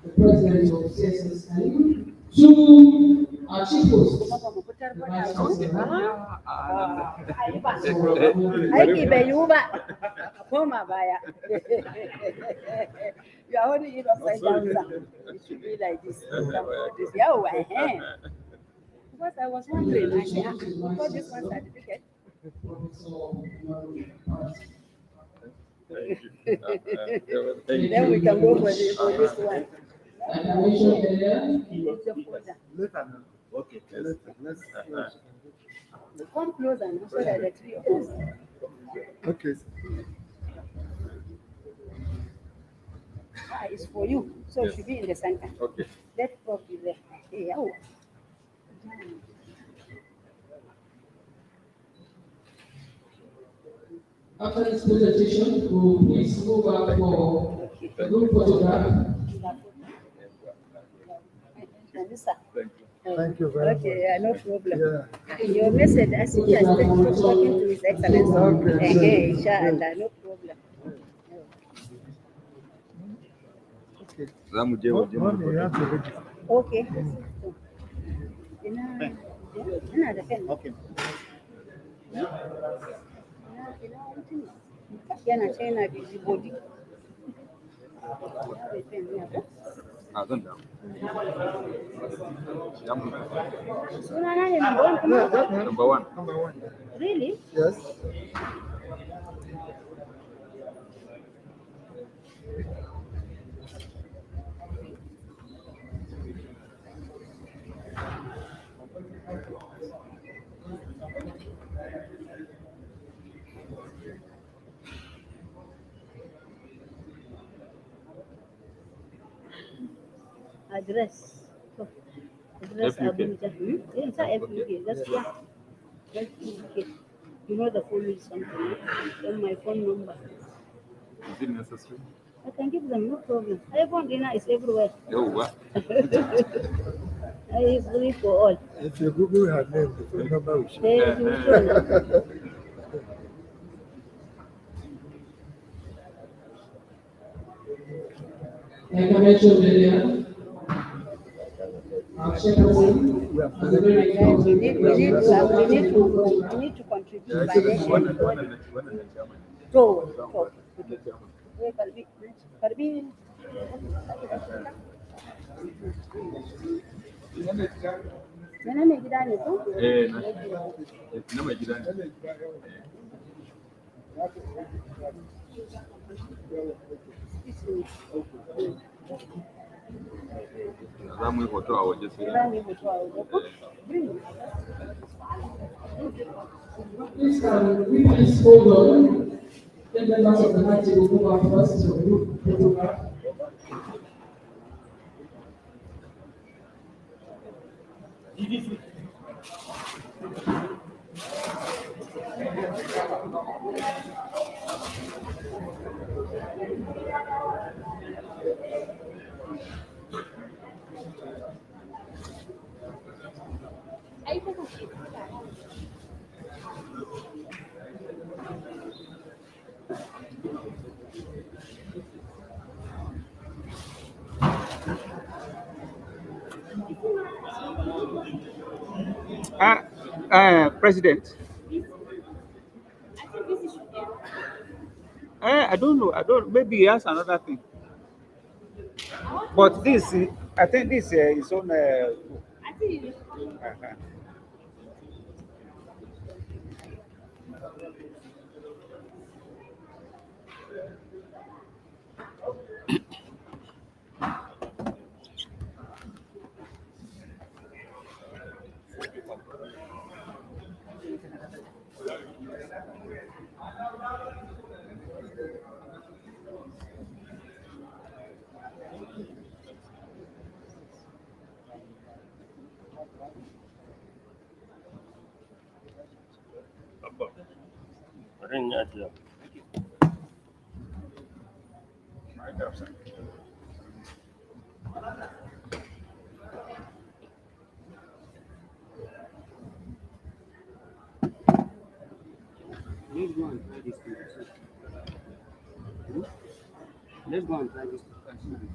the President of CSSI to our chief host, the Vice Chancellor. Aiki bai yiwu ba, a koma baya. You are holding it upside down, sir. It should be like this. Yeah, because I was wondering, I said, for this one certificate. Then we can go for this one. Like I mentioned earlier, It's the folder. Okay. Let's Come closer now, so that the three of us. Okay. It's for you, so it should be in the center. Okay. That book is there. Yeah. after this presentation, we'll please move out for a group photograph. Thank you very much. Okay, yeah, no problem. Yeah. Your message, as he has talking to His Excellency. Okay. Inshallah, no problem. Okay. Za mu je waje mu Mommy, you have to register. Okay. Ina da pen. Okay. Yana ce yana busy body. a zan dawo. Ya mu Sunana ne number one kuma? Yeah, that one. number one. Number one. Really? Yes. Address. Address FUK. Abuja. It's a FUK. That's yeah. FUK. You know the full is something. Then my phone number. Is it necessary? I can give them, no problem. iPhone dinner is everywhere. Yauwa. It's free for all. If you Google her name, the phone number will show. They will show you. Like I mentioned earlier, our chairperson has a very Guys, we need to Ya contribute ce financially. wannan ne chairman. To. Karbi. Yana mai gida ne ko? Na mai gida ne. Za mu yi hoto a waje sai. Please, can we please hold on? Let members of the high table move out first to group photograph. President. I don't know. I don't. Maybe he has another thing. But this, I think this is on. Uh-huh. Let's go and try this thing. Let's go and try this thing.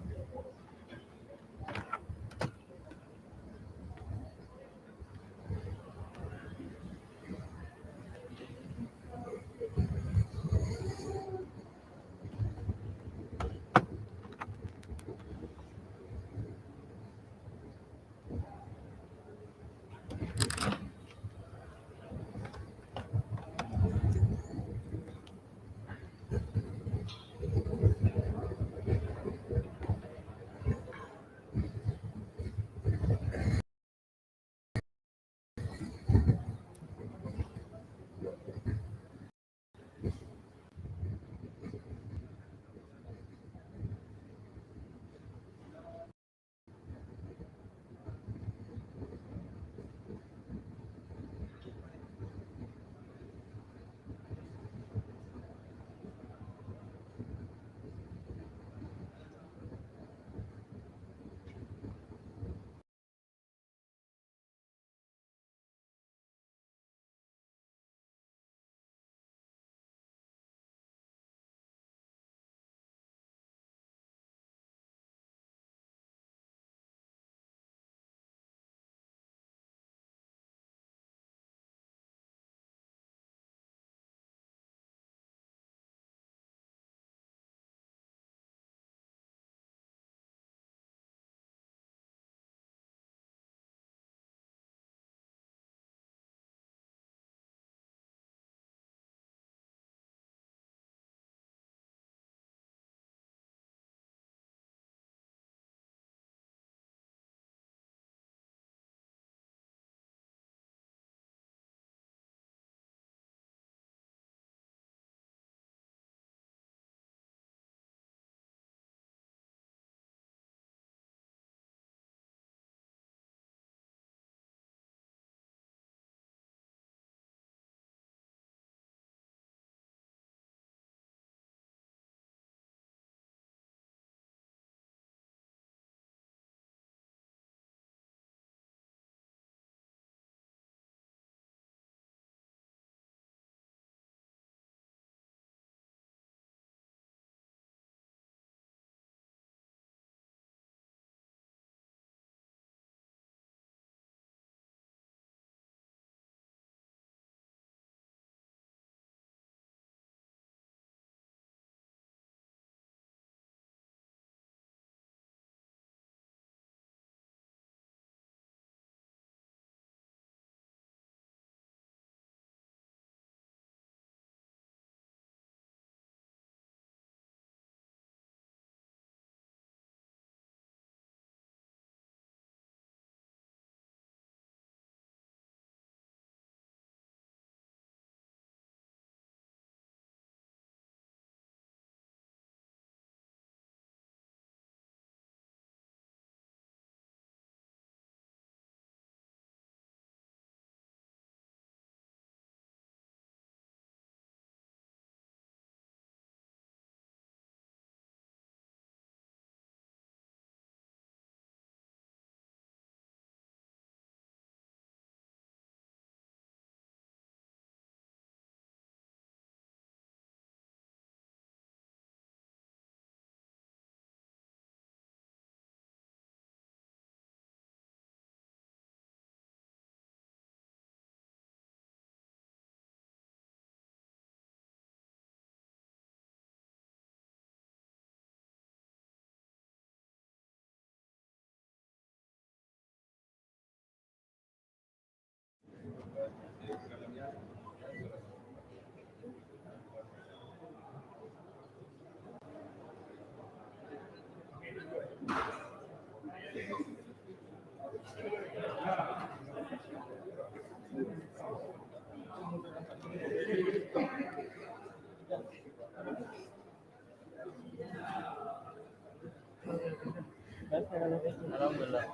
Alhamdulillah.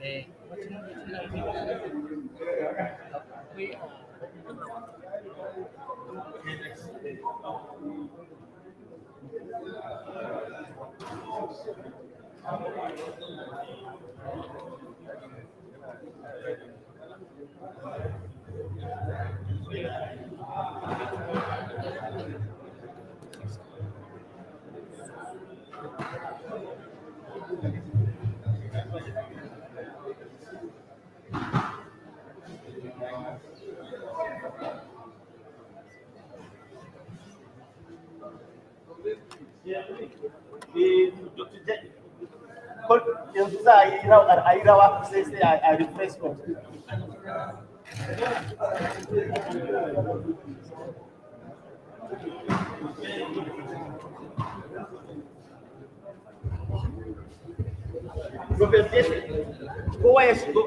Eh. Yanzu za a yi rawa sai a refresh ko. Kowa ya shigo.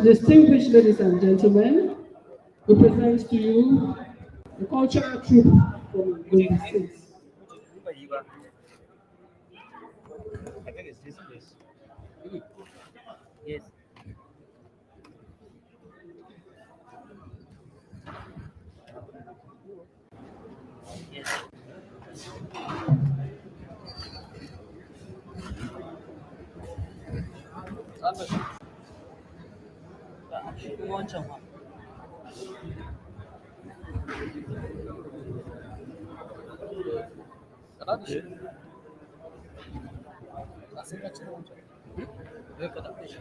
Distinguished ladies and gentlemen, we present to you the cultural troupe from Gombe State. I think it's this place. Yes. Yes. Wancan ma. Kada da shi. Ba sai ka cire wancan. Zai kada da shi.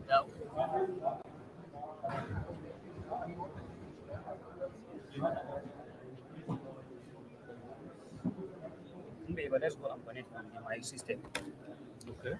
Dawo. Maybe let's go and connect on my system. Okay.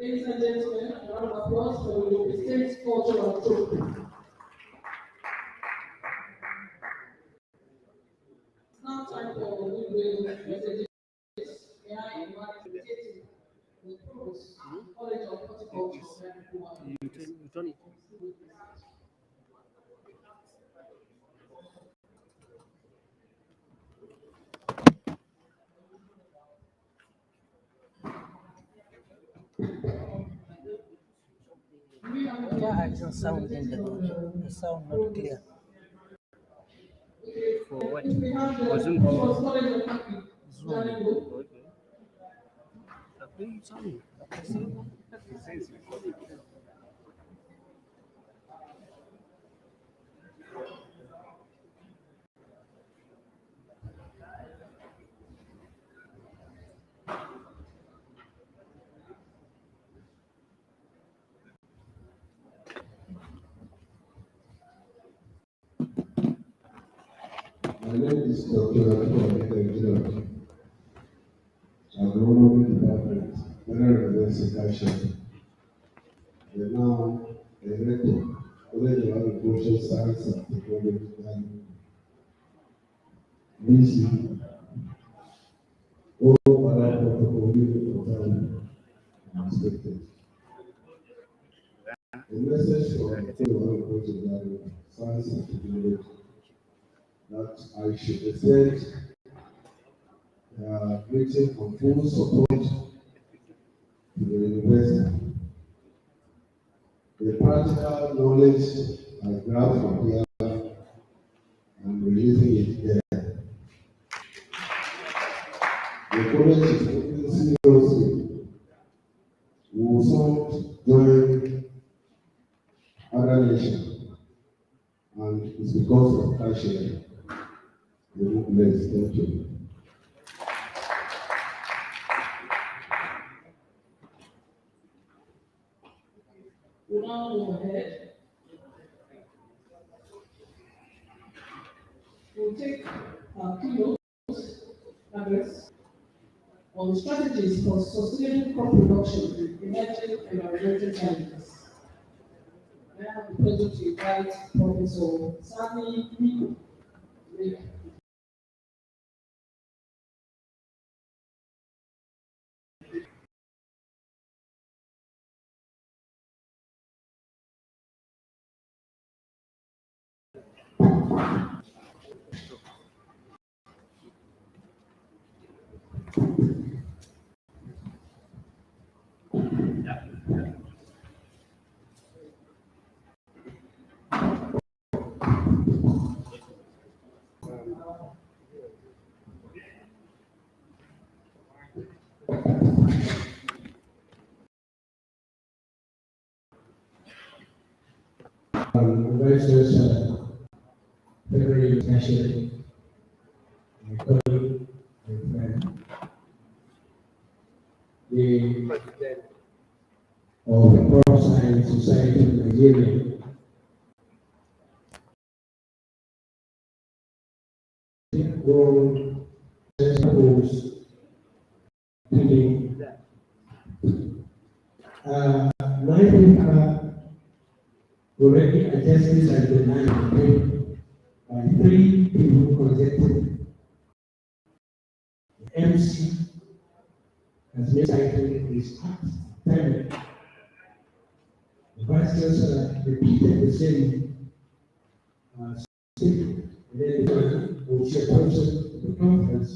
Ladies and gentlemen, a round of applause for the State Cultural Troupe. It's now time for midway messages. May I invite the Provost, College of Horticulture, and Yeah, it's not sounding the sound not clear. For what? we have the For Zoom. Provost College of Zoom. Okay. Okay, sorry. My name is Dr. Adekunle. Agronomy Department, Federal University Kasha. The now Director, College of Agricultural Science and Technology. VC, all other protocol respected. The message for the College of Agricultural Science and Technology that I should extend greeting for full support to the university. The practical knowledge I grabbed from here and releasing it there. The college is working seriously. We will soon join other nations, and it's because of Kasha. Let's thank you. we now move ahead. We'll take our keynote address on strategies for sustainable crop production with emerging environmental challenges. I have the pleasure to invite Professor Sami Miko. Vice very passionate, my colleague, my friend, the president of the Crop Science Society of Nigeria. World goals today. My paper already adjusted at the 9 by 3 people consented. The MC has made citing his act timely. The vice chancellor repeated the same statement, and then the chairperson of the conference,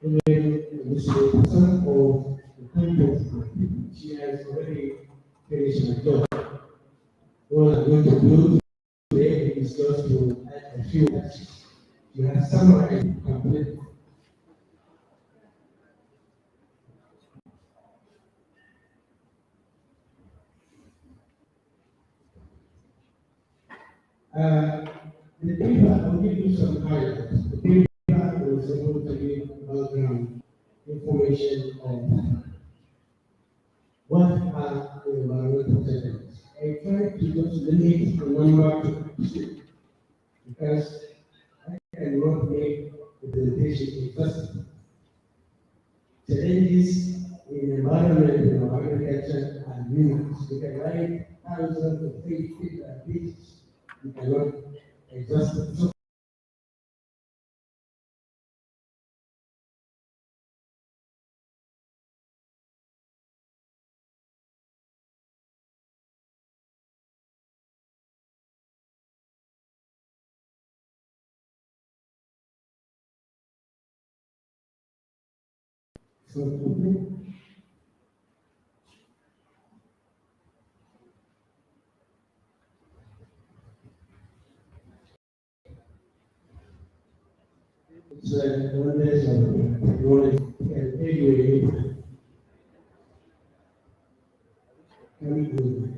and then some of the content she has already finished my job. What I'm going to do today is just to add a few touches. You have summarized completely. The paper, I'll give you some highlights. The paper was able to give background information on what are the environmental settlements. I tried to just limit the number to 2 because I cannot make the presentation exhaustive. Challenges in environment and agriculture are numerous. You can write thousands of pages. You cannot exhaust it. So it's one day of technology and anyway, can we do it?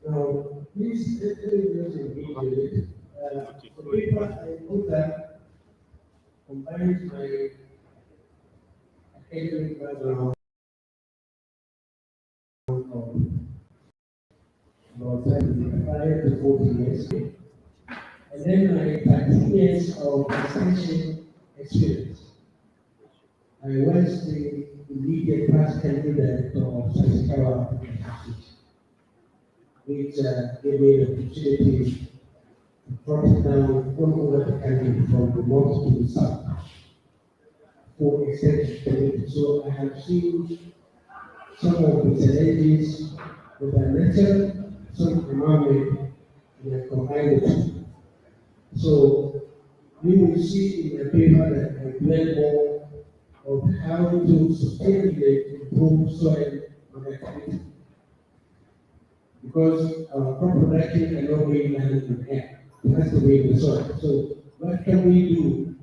Now, please let me just engage with it. The paper I put that combines my academic background of about 35 to 40 years, and then my 13 years of extension experience. I was the immediate past candidate of Sasikawa Association, which gave me the opportunity to cross down all over the country from the north to the south for extension. So I have seen some of the challenges that are natural, some environment, and I combine the two. So we will see in the paper that I plan more of how to sustainably improve soil productivity. Because our crop production cannot be land in air. It has to be in the soil. So what can we do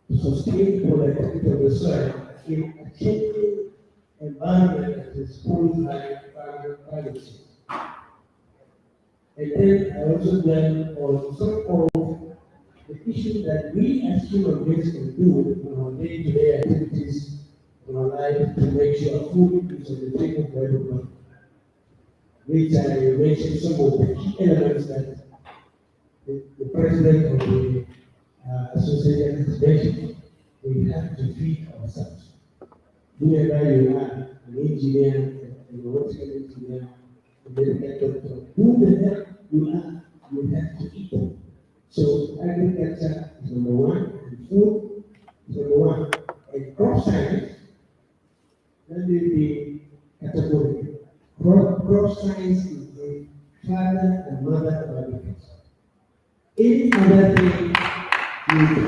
to sustain productivity of the soil in a changing environment that is posed by climate change? And then I also learned on some of the issues that we as human beings can do in our day-to-day activities in our life to make sure food is on the table for everyone. Which I mentioned some of the key elements that the president of the association has mentioned. We have to feed ourselves. Whoever you are, an engineer, an electrical engineer, a medical doctor, who the hell you are, you have to eat. So agriculture is number one, and food is number one. And crop science, let me be categorical. Crop science is the father and mother of agriculture. Any other thing you do,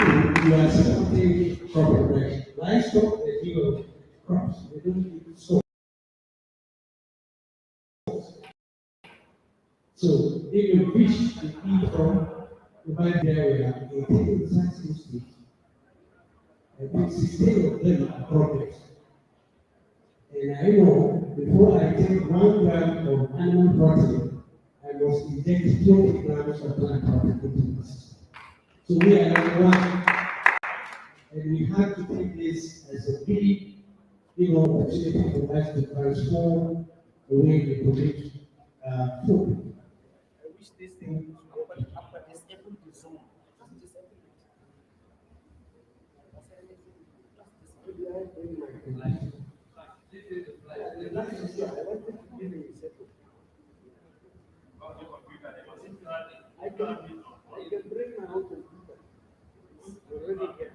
you are supporting crop production. Livestock, they give crops, they don't eat soil. So if you wish to eat from the Bible area, a 10 science state, I think 16 of them are problems. And I know before I take 1 gram of animal protein, I must inject 20 grams of plant protein into the system. So we are number one, and we have to take this as a big, opportunity for us to transform the way we produce food. I wish this thing to open up, but it's able to zoom. I can bring my own computer. It's already here.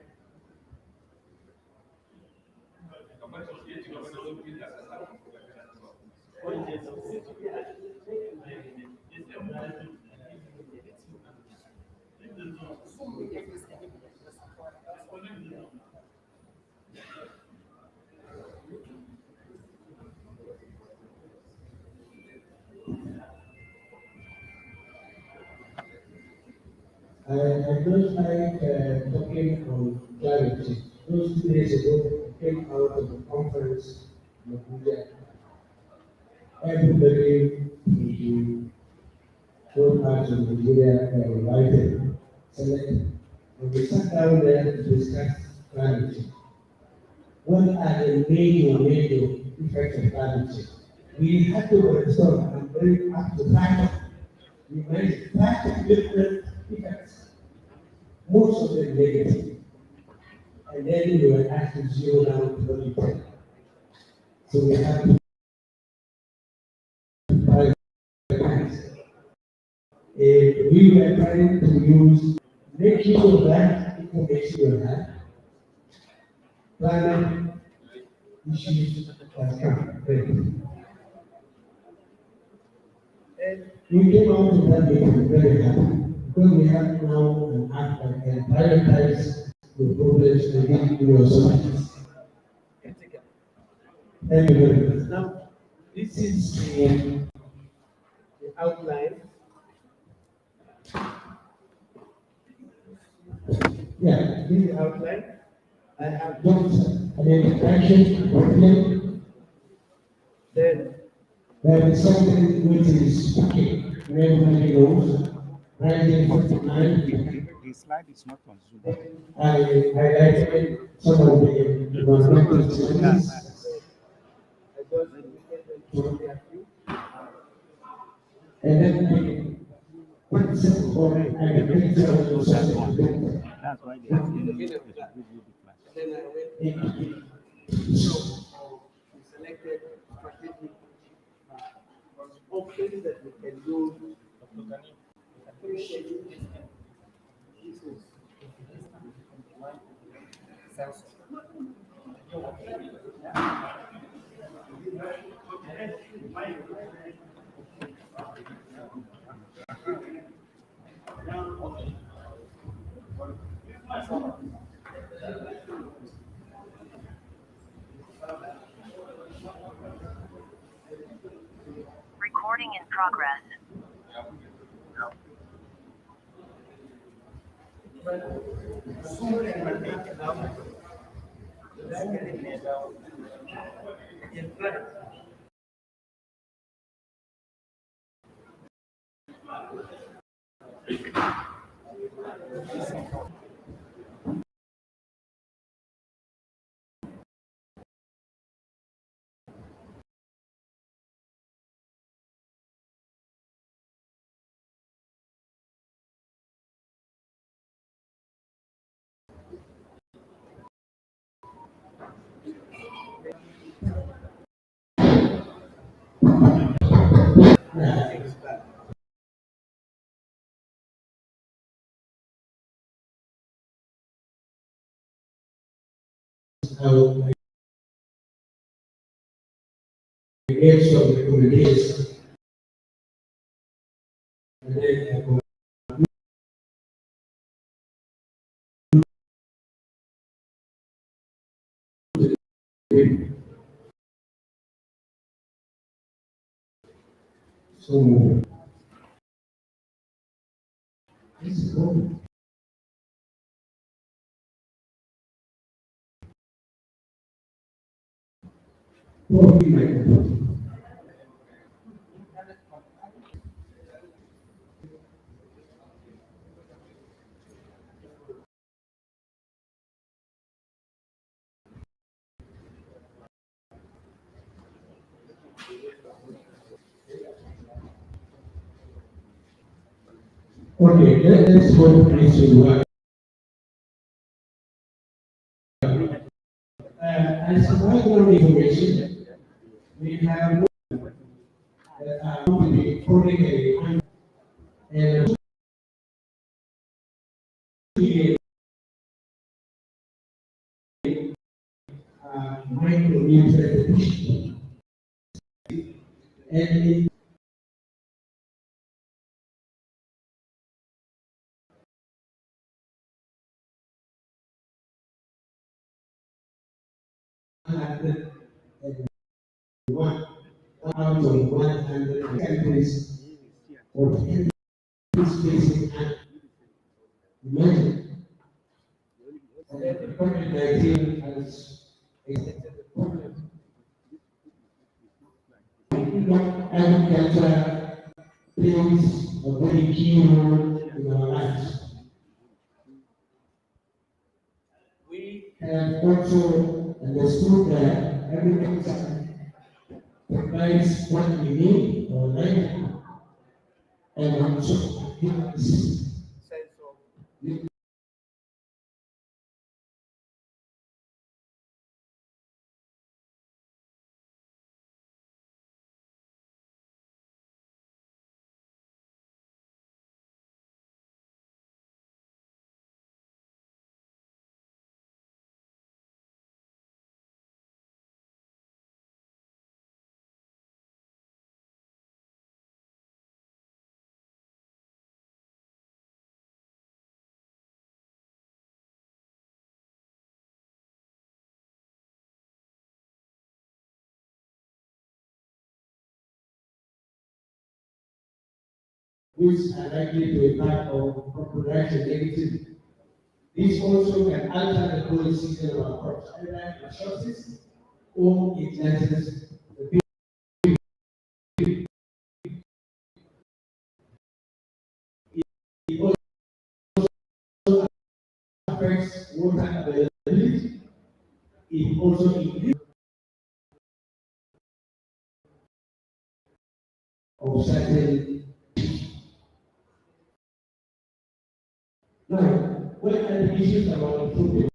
I don't like talking on climate change. Those 2 days ago, I came out of a conference in Abuja. Everybody in all parts of Nigeria were invited, selected, and we sat down there to discuss climate change. What are the major effects of climate change? We had to brainstorm and bring up to 5. We made 5 different effects. Most of them negative. And then we were asked to zero down to 2010. So we have to prioritize. We were trying to make use of that information we have. Climate issues has come. And we came out of that meeting very happy. Because we have now an act that can prioritize the problems within universities. Thank you very much. Now, this is the outline. Yeah, This is the outline. I have identification, problem. then There is something which is speaking, everybody knows. 1959, The slide is not on Zoom. I highlighted some of the environmental challenges. I just indicated a few. And then the concept for agricultural sustainability. That's why they asked me to give you the class. Then I went into we selected strategic options that we can do. Appreciate this. Recording in progress. I get some recommendations. And then I go. So, this is good. Probably my computer. Okay, let's go to work. As background information, we have that are going to be holding a and micronutrient and hundred and 1,100 countries of every species. Imagine COVID-19 has extended the problem. Agriculture plays a very key role in our lives. We have also understood that agriculture provides what we need for life and also gives sense of which are likely to impact on crop production negatively. This also can alter the growing season of our crops, either in resources or it lessens the it also affects water availability. It also increases of certain. Now, what are the issues about food?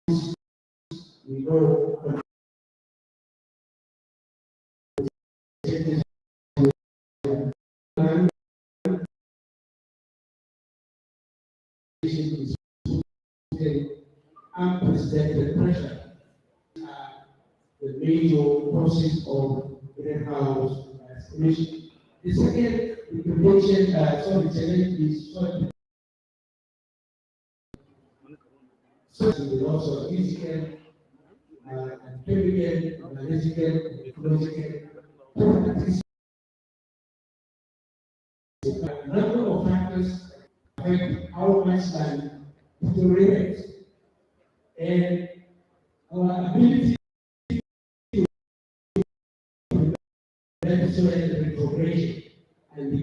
we know is unprecedented pressure. The major causes of greenhouse gas emission. The second implementation, challenge is the loss of physical and chemical, biological, and ecological properties. A number of factors affect how much land deteriorates and our ability to prevent soil retrogression and the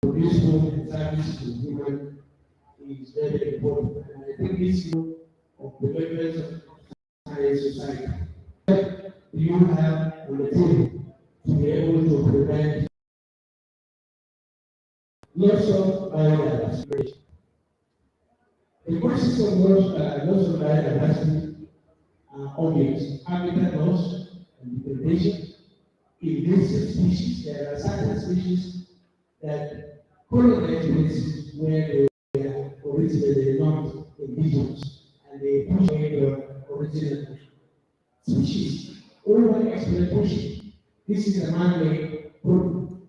produce food and service to human is very important. And I think this is of the members of science society. You have on the table to be able to prevent loss of biodiversity. The causes of loss of biodiversity are obvious: habitat loss and degradation, invasive species. There are certain species that colonize places where they are originally not indigenous, and they push away the original species. Over-exploitation. This is a man-made problem.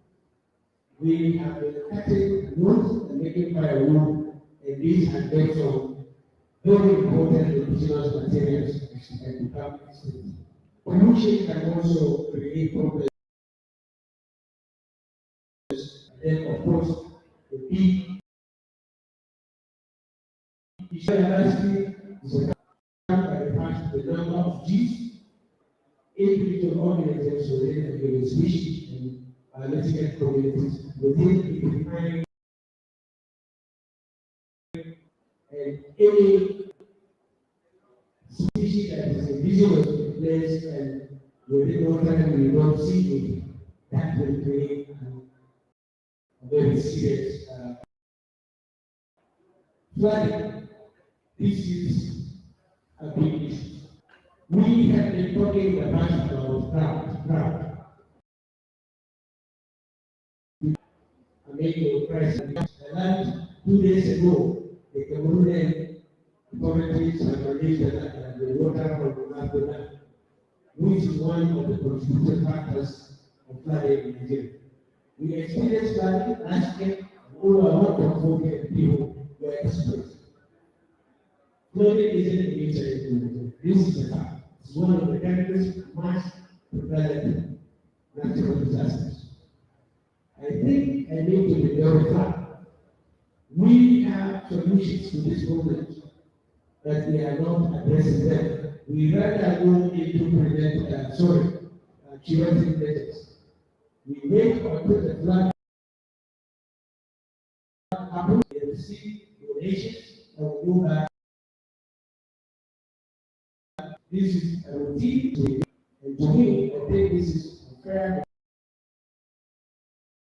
We have been cutting wood and making firewood, and these have led from very important indigenous materials that can become extinct. Pollution can also create problems. And then, of course, the big biodiversity is a by the fact the number of genes, individual organisms within a given species and biological communities within a defined and any species that is indigenous to the place and within no time we don't see it, that will create a very serious flooding. This is a big issue. We have been talking about drought. I made your president. I learned 2 days ago the Cameroonian authorities have released the water from the Nile, which is one of the contributing factors of flooding in Nigeria. We experienced flooding last year, and over 1.4 million people were displaced. Flooding isn't a nature in Nigeria. This is a fact. It's one of the country's most prevalent natural disasters. I think I need to be very clear. We have solutions to this problem, but we are not addressing them. We rather go into curative measures. We wait until the flood happens, we receive donations, and we go back. This is a routine, and to me, I think this is fair.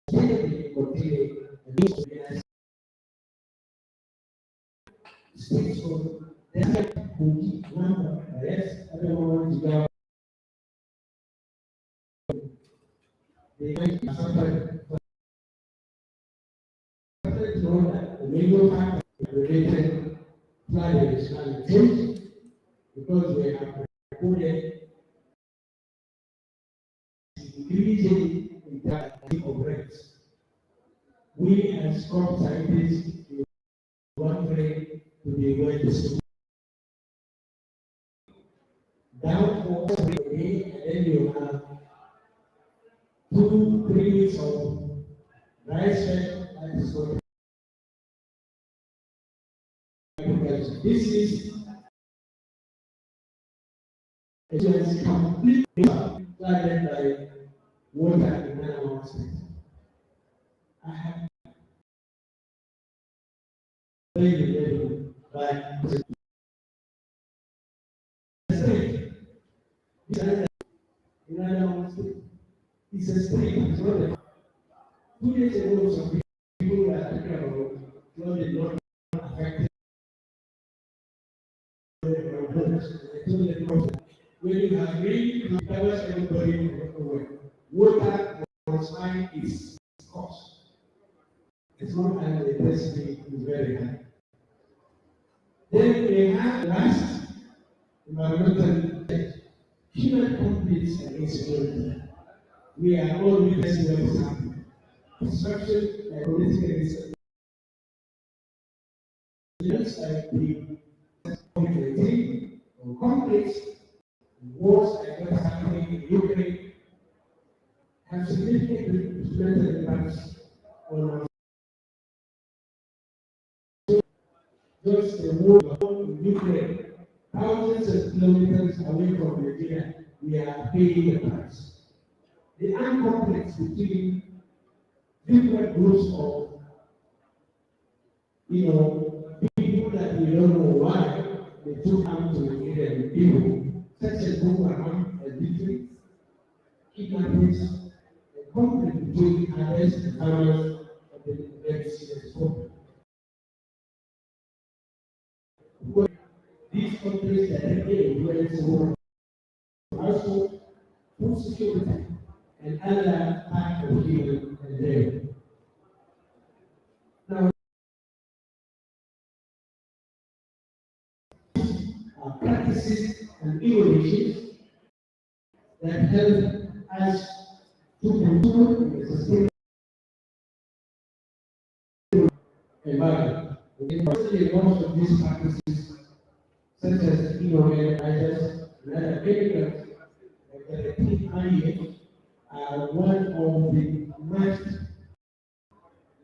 Continue, and this will be nice. States for that number, yes, everyone is going. They might be suffering. Know that the major factor related flooding is climate change, because we have recorded increasing intensity of rates. We as crop scientists want to be well distributed. Downfall a day, and then you have 2-3 weeks of rice fed, that is what this is a complete flooded by water in our state. I have very by it's a state. It's not a 2 days ago, some people were talking about flooding not affecting when you have rain, it covers everybody everywhere. Water must find its cost. It's not high, the intensity is very high. Then we have last environmental human conflicts and insecurity. We are all witnessing what is happening. Construction and political instability. Like the COVID-19 or conflicts, wars like what's happening in Ukraine have significant detrimental impacts on our. Just the war in Ukraine, thousands of kilometers away from Nigeria, we are paying the price. The armed conflicts between different groups of, people that we don't know why they took arms to Nigerian people, such as Boko Haram and victims, kidnappings, and conflict between others and farmers of the very serious problem. These countries directly influence war, also food security, and other parts of human endeavor. Now, practices and innovations that help us to control and sustain environment. Most of these practices, such as measures and other chemicals like the PIA, are one of the most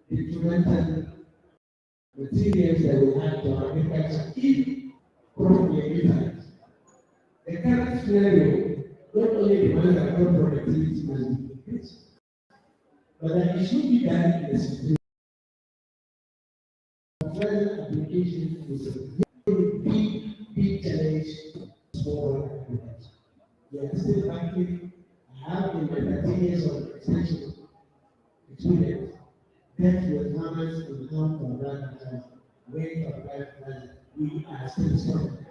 detrimental materials that we have to our agriculture if properly utilized. The current scenario not only demands that crop productivity must be increased, but that it should be done in a situation of further application is a big challenge for agriculture. We are still battling. I have in my 13 years of extension experience dealt with farmers in how to apply way to apply fertilizer. We are still struggling.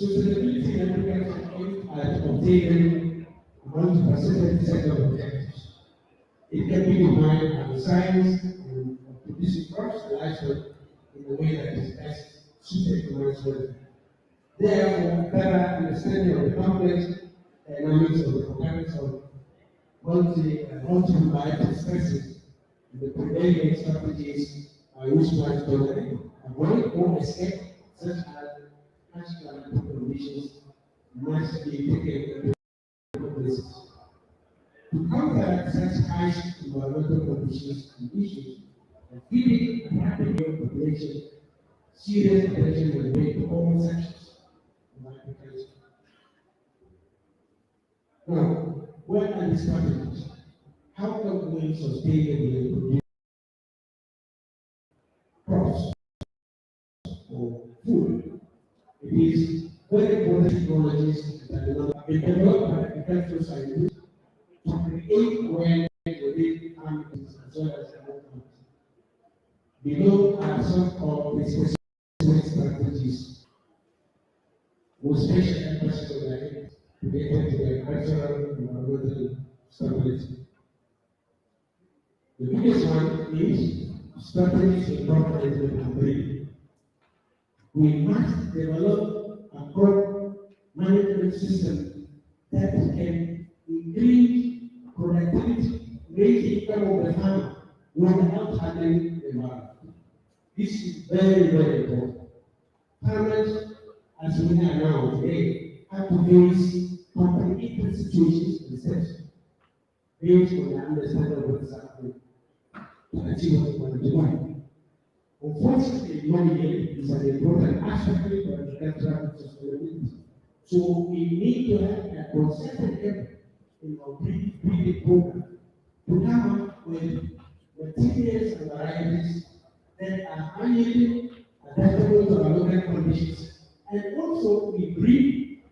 Sustainability in agriculture aims at obtaining 1% set of objectives. It can be defined as science and producing crops and livestock in a way that is best suited to man's welfare. Therefore, better understanding of the complex dynamics of the components of multi-biotic species and the prevailing strategies are useful to avoid or escape such as harsh climatic conditions must be taken into places. To counter such harsh environmental conditions and issues, and giving a rapid young population serious attention is made to all sections of agriculture. Now, what are the strategies? How can we sustainably produce crops or food? It is very important technologies that have been developed by agricultural scientists to create awareness within farmers as well as other farmers. Below are some of the specific strategies with special emphasis on the related to the agricultural and environmental stability. The biggest one is strategies in crop management and breeding. We must develop a crop management system that can increase productivity, raise income of the farmer without harming the environment. This is very, very important. Farmers, as we are now today, have to face complicated situations and steps based on the understanding of what is happening to achieve what we want to do. Unfortunately, money is an important aspect of agricultural sustainability. So we need to have a concerted effort in our breeding program to come up with materials and varieties that are annually adaptable to our local conditions. And also we breed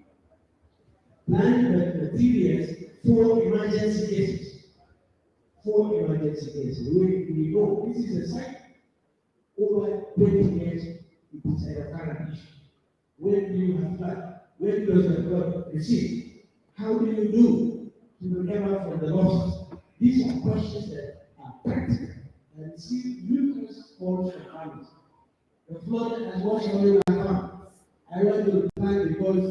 plant materials for emergency cases. We know this is a site over 20 years, it is a current issue. When do you have flood? When does the flood recede? How do you do to recover from the losses? These are questions that are practical and see numerous calls for farmers. The flood has washed away my farm. I want to plant because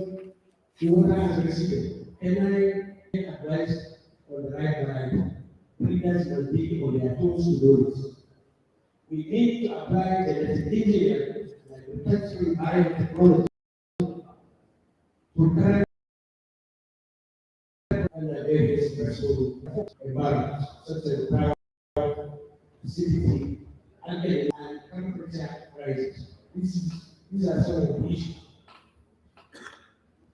the water has receded. Can I take advice on the right variety? Breeders must be on their toes to do this. We need to apply genetic engineering like protection biotechnology to current under various stressful environments, such as drought, acidity, and temperature rises. These are some of the issues.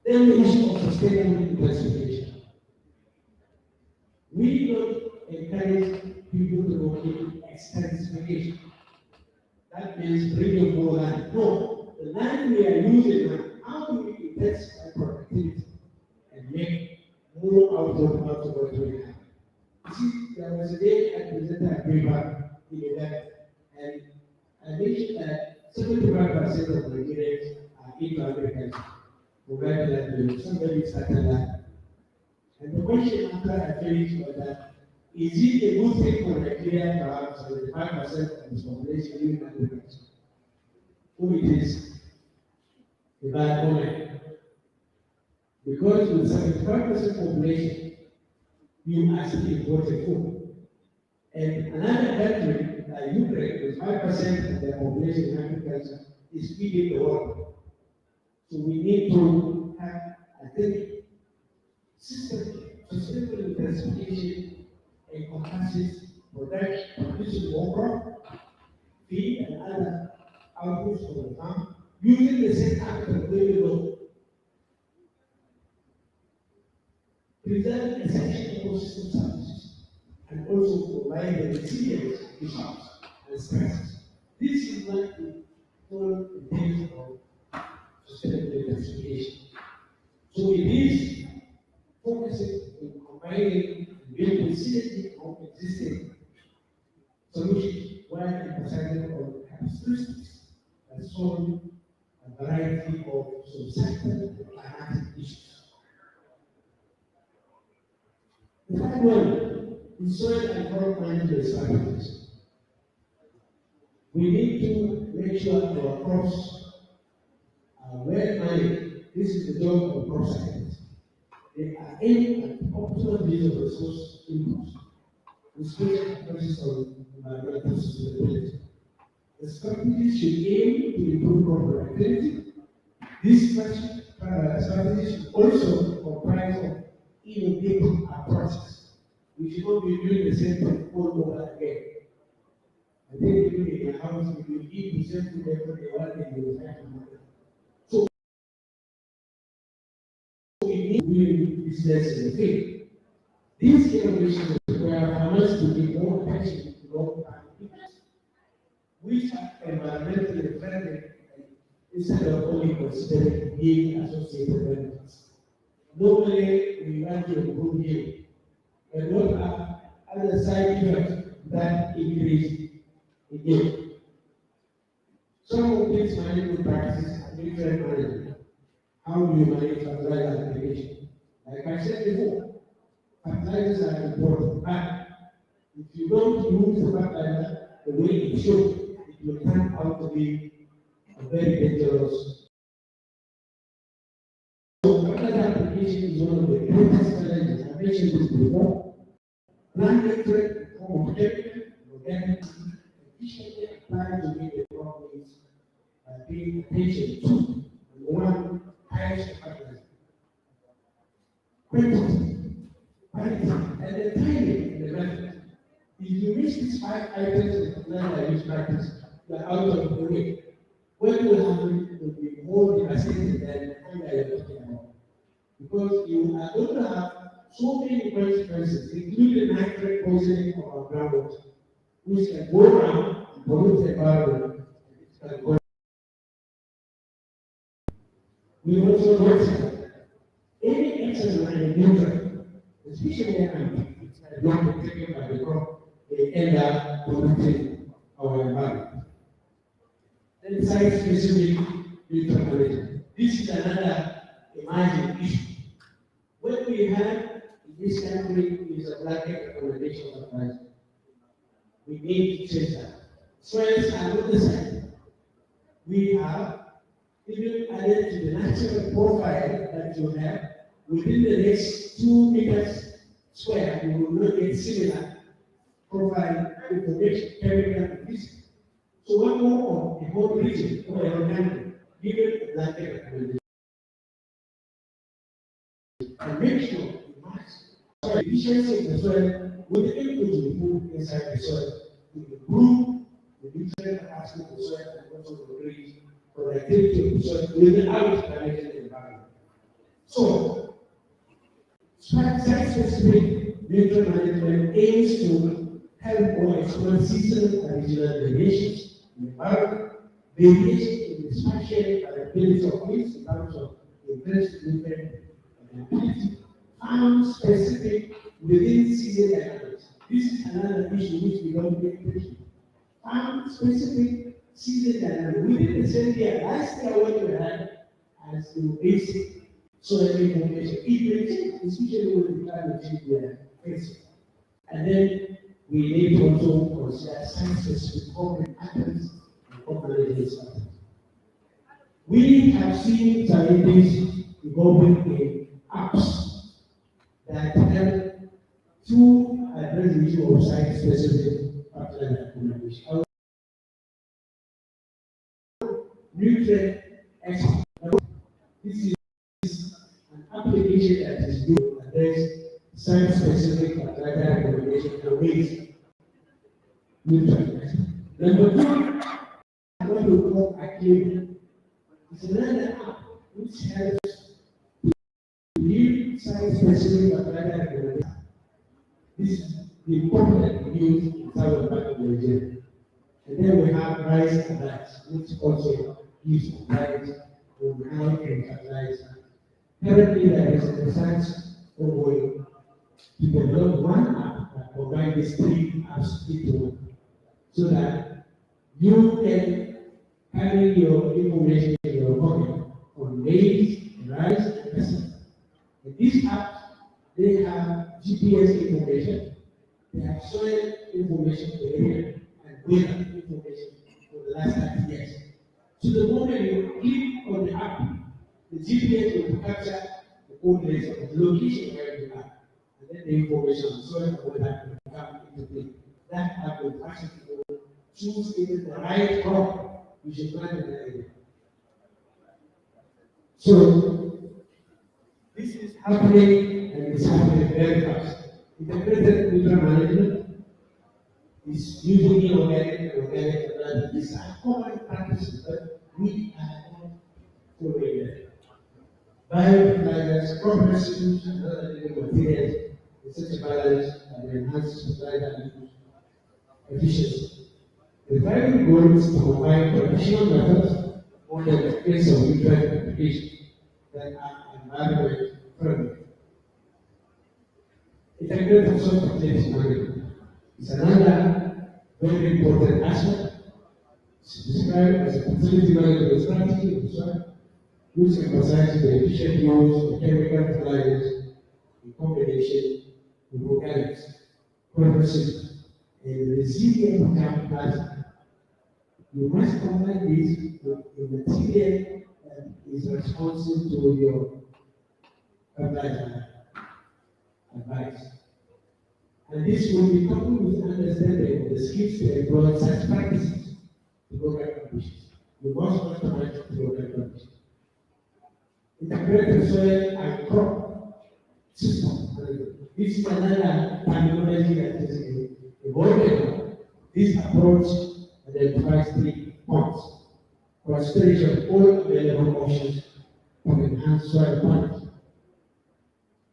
Then the issue of sustainable intensification. We don't encourage people to go into extensification. That means bringing more land. No, the land we are using now, how do we intensify productivity and make more output out of what we have? You see, there was a day I presented a paper in the lab, and I mentioned that 75% of Nigerians are into agriculture. Somebody started that. And the question after I finished was that, is it a good thing for Nigeria to have 75% of its population in agriculture? Who it is? The bad comment. Because with 75% population, you are still importing food. And another country like Ukraine, with 5% of their population in agriculture, is feeding the world. So we need to have, I think, sustainable intensification encompasses producing more crop, feed, and other outputs from the farm, using the same capital available, preserve essential ecosystem services, and also provide the resilience to shocks and stresses. This is what the whole intention of sustainable intensification. So it is focusing on combining and building synergy of existing solutions while emphasizing on characteristics that solve a variety of societal and climatic issues. The third one is soil and crop management strategies. We need to make sure our crops are well managed. This is the job of crop scientists. They are aimed at optimal use of resource inputs, with special emphasis on environmental sustainability. The strategies should aim to improve crop productivity. These strategies should also comprise of innovative approaches. We should not be doing the same thing all over again. I think even in your house, if you eat the same food every day, one day you will have to do it. So we need to do business in the field. These innovations require farmers to be more attention to long-term issues, which are environmentally friendly instead of only considering being associated benefits. Normally, we want to improve yield, but what are other side effects that increase in yield? Some of these management practices are nutrient management. How do you manage fertilizer application? Like I said before, fertilizers are important, but if you don't use the fertilizer the way it should, it will turn out to be a very dangerous. So fertilizer application is one of the greatest challenges. I mentioned this before. Plant nutrient in form of chemical, organic, efficiently applied to meet the crop needs by paying attention to one types of fertilizer. Quantity, quality, and the timing and the method. If you miss these 5 items in fertilizer use practice, you are out of the way. What will happen will be more devastating than the hunger you're talking about. Because you are going to have so many consequences, including nitrate poisoning of our groundwater, which can go around and pollute the environment. We also notice that any excess nutrient, especially NPK, that not be taken by the crop, they end up polluting our environment. Then site-specific nutrient management. This is another emerging issue. What we have in this country is a blanket recommendation of advice. We need to change that. Soils are not the same. We have even added to the natural profile that you have, within the next 2 meters square, you will not get similar profile information, chemical and physical. So one more of the whole region or your country, given a blanket recommendation. And make sure you match the efficiency of the soil with the input you put inside the soil to improve the nutrient capacity of the soil and also increase productivity of the soil without damaging the environment. So, site-specific nutrient management aims to help or exploit seasonal and regional variations in the environment, variation in the spatial ability of fields in terms of intense nutrient availability, farm specific within season dynamics. This is another issue which we don't get into. Farm specific season dynamics within the same year. Last year, what we had as the basic soil information, it will change, especially when the climate change we are facing. And then we need to also consider science-specific corporate actions and corporate legislation. We have seen challenges involving in apps that help to address the issue of site-specific fertilizer recommendation. Nutrient expert. This is an application that is used to address site-specific fertilizer recommendation and waste nutrient expert. Number two, what we call Active is another app which helps to give site-specific fertilizer recommendation. This is the important we use in Southern part of Nigeria. And then we have Rice Advice, which also gives advice on how to fertilize. Currently, there is a research ongoing to develop one app that combines these 3 apps into one, so that you can carry your information in your pocket on maize, rice, and cassava. And these apps, they have GPS information, they have soil information for the area, and weather information for the last 30 years. So the moment you click on the app, the GPS will capture the coordinates of the location where you are, and then the information on soil and weather will come into play. That app will actually choose even the right crop you should plant in the area. So this is happening, and it's happening very fast. Integrated nutrient management is using inorganic and organic fertilizer. These are common practices that we are not following them. Biofertilizers, crop residues, and other living materials in such a balance and enhance fertilizer use efficiency. The primary goal is to combine traditional methods or the case of nutrient application that are environment friendly. Integrated soil fertility management is another very important aspect. It's described as a fertility management strategy of the soil, which emphasizes the efficient use of chemical fertilizers in combination with organics, herbicides, and resilient plant plastic. You must combine this with a material that is responsive to your fertilizer advice. And this will be coupled with understanding of the skills to employ such practices to local conditions. You must customize to local conditions. Integrated soil and crop system. This is another terminology that is evolving. This approach identifies 3 points. Consideration of all available options to enhance soil quality.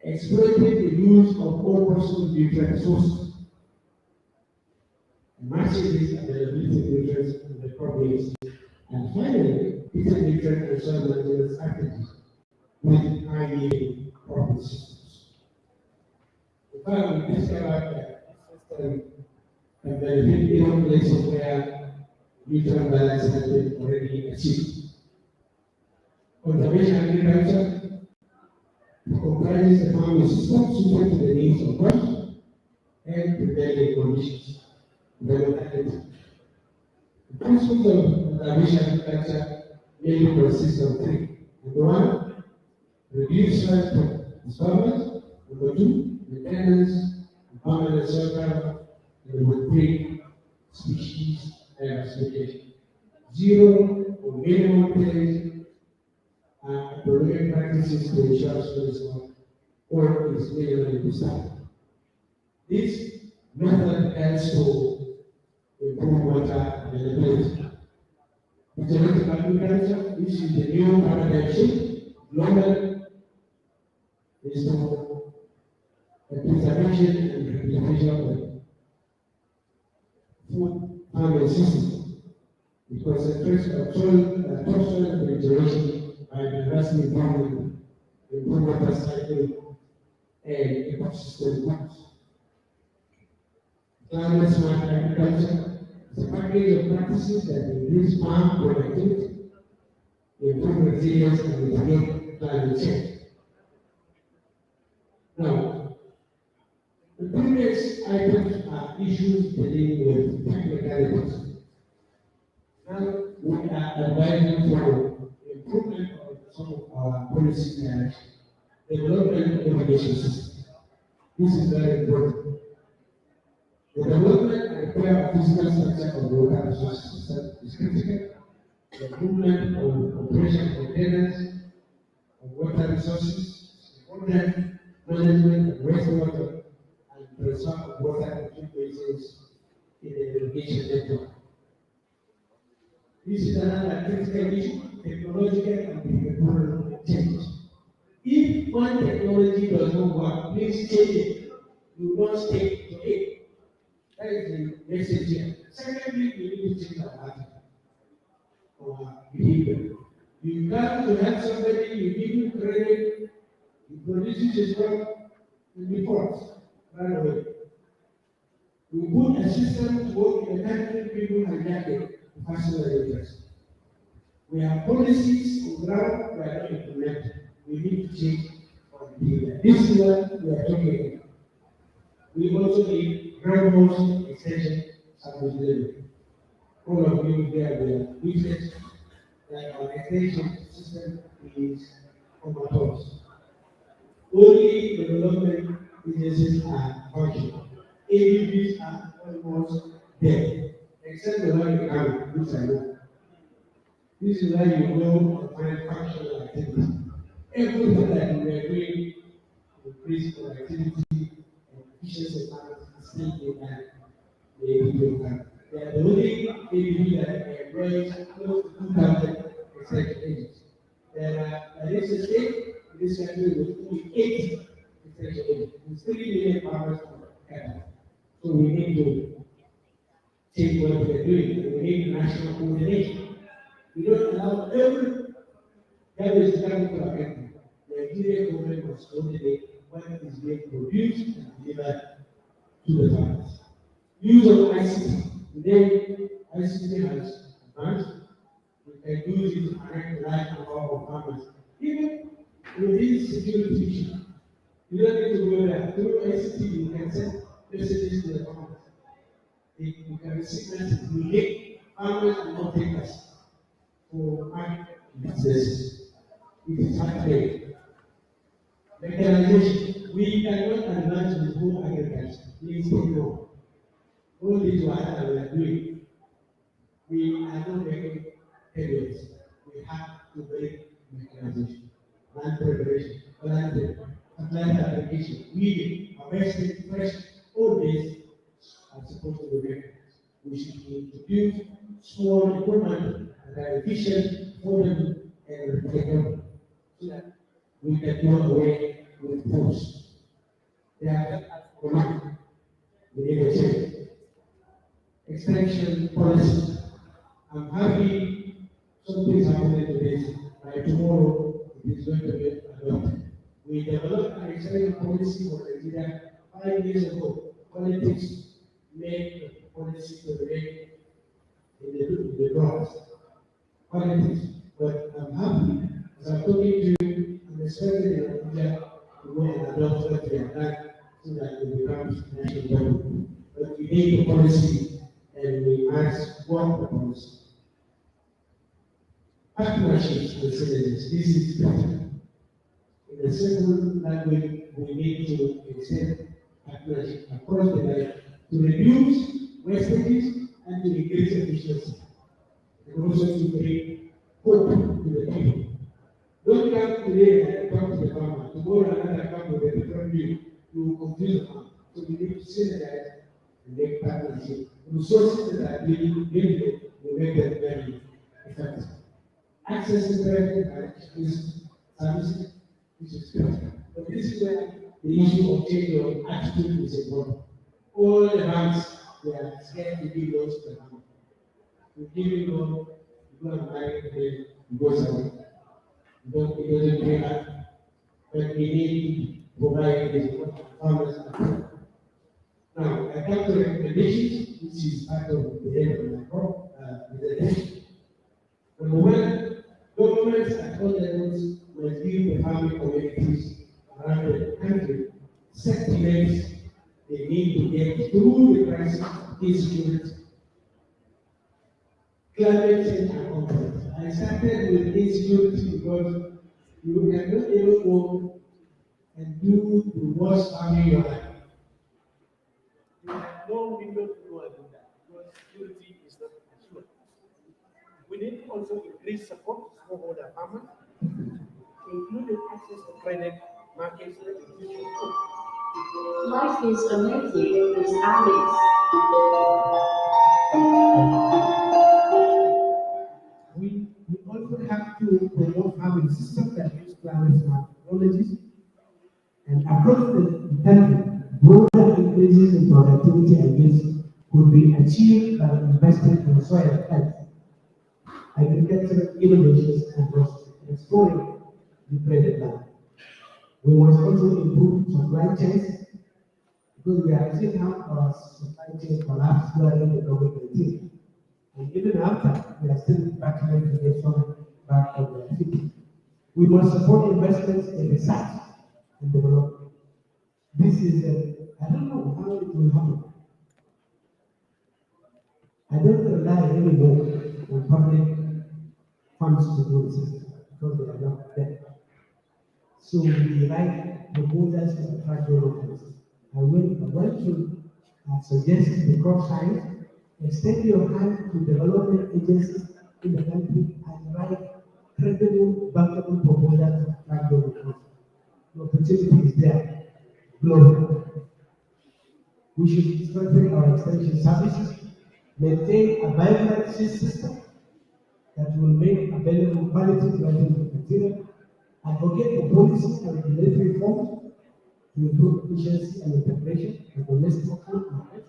Exploiting the use of all possible nutrient sources. And matching this availability of nutrients and the crop needs. And finally, it's nutrient and soil management strategies with high-yielding crop systems. In fact, we discovered that system can benefit even places where nutrient balance has been already achieved. conservation agriculture comprises a farming system suited to the needs of crops and prevailing conditions. The principles of conservation agriculture mainly consist of three. Number one, reduce soil disturbance. Number two, maintenance, environmental soil cover. And number three, species diversification. Zero or minimum tillage and prolific practices to ensure soil or is minimally disturbed. This method helps to improve water availability. Regenerative agriculture, which is the new paradigm shift, global, is to the preservation and replication of food farming system. It concentrates on topsoil regeneration by investing in farming, improve water cycle, and ecosystem growth. Climate smart agriculture is a package of practices that increase farm productivity, improve resilience, and mitigate climate change. Now, the previous items are issues dealing with technicalities. Now, we are advising for improvement of some of our policy areas, development of irrigation systems. This is very important. The development and repair of physical structure of the water resource system is critical. The improvement of operation and maintenance of water resources is important. Management of wastewater and transfer of water between basins in the irrigation network. This is another critical issue, technological and behavioral change. If one technology does not work, please change it. You don't stick to it. That is the message here. Secondly, we need to change our attitude or behavior. You come to help somebody, you give him credit, he produces his work, and reports right away. We put a system to work in the country, people hijack it to personal interest. We have policies on ground we are not implementing. We need to change our behavior. This is what we are talking about. We also need ground extension service delivery. All of you there will witness that our extension system is comatose. Only development agencies are functional. ADBs are almost dead, except the one in Ghana, which I know. This is why you know and find functional activity. Everything that we are doing to increase productivity and efficiency is still in that the ADB can. They are the only ADB that employs close to 2,000 extension agents. There are, at least a state, in this country with only 80 extension agents. It's 3 million farmers per capita. So we need to take what we are doing. We need national coordination. We don't allow every garbage to come into our country. The Nigerian government must coordinate what is being produced and delivered to the farmers. Use of ICT. Today, ICT has advanced. We can use it to connect the life of farmers. Even within security issue, you don't need to go there. Through ICT, you can send messages to the farmers. You can receive messages. We need farmers and not takers for market businesses. It is happening. Mechanization. We cannot advance with home agriculture. Please take note. All this work that we are doing, we are not making headways. We have to make mechanization, land preparation, planting, plant application, weeding, harvesting, fresh. All this are supposed to be mechanized. We should introduce small equipment that are efficient, affordable, and replicable, so that we can do away with force. They are command. We need a change. Extension policy. I'm happy something is happening today. By tomorrow, it is going to be adopted. We developed an extension policy for Nigeria 5 years ago. Politics made the policy to remain in the laws. Politics. But I'm happy As I'm talking to you, I'm expecting India to go and adopt what we have done so that it becomes national government. But we need the policy and we must work the policy. Partnerships with citizens, this is better. In a simple language, we need to extend partnership across the line to reduce wastages and to increase efficiency. And also to bring hope to the people. Don't come today and talk to the farmer. Tomorrow another come with a different view. You will confuse the farmer. So we need to synergize and make partnership. Resources that are being given will make them very effective. Access to credit is services, which is critical. But this is where the issue of change of attitude is important. All the banks, they are scared to give loans to the farmer. You give you loan, you go and buy it, then you go somewhere. It doesn't pay back. But we need to provide this for farmers. Now, I come to recommendations, which is part of the end of my presentation. Number one, governments at all levels must give the farming communities around the country settlements they need to get through the crisis, insecurity, climate change, and conflict. I started with insecurity because you cannot even go and do the worst farming you have. You have no window to go and do that because security is not assured. We need to also increase support to smallholder farmers, including access to credit markets and nutrition food. Life is amazing with Alice. We also have to promote farming systems that use climate smart technologies, and across the country, broader increases in productivity and yields could be achieved by investing in soil health, agricultural innovations, and restoring degraded land. We must also improve supply chains because we have seen how our supply chains collapsed during the COVID-19. And even after, we are still battling to get some back on their feet. We must support investments in research and development. This is, I don't know how it will happen. I don't rely anymore on public funds to do research because they are not there. So we write proposals to attract developers. I want to suggest the crop science, extend your hand to development agencies in the country and write credible, bankable proposals to attract developers. The opportunity is there, globally. We should strengthen our extension services, maintain a vibrant system that will make available quality planting material, advocate for policy and regulatory reforms to improve efficiency and integration of domestic food markets,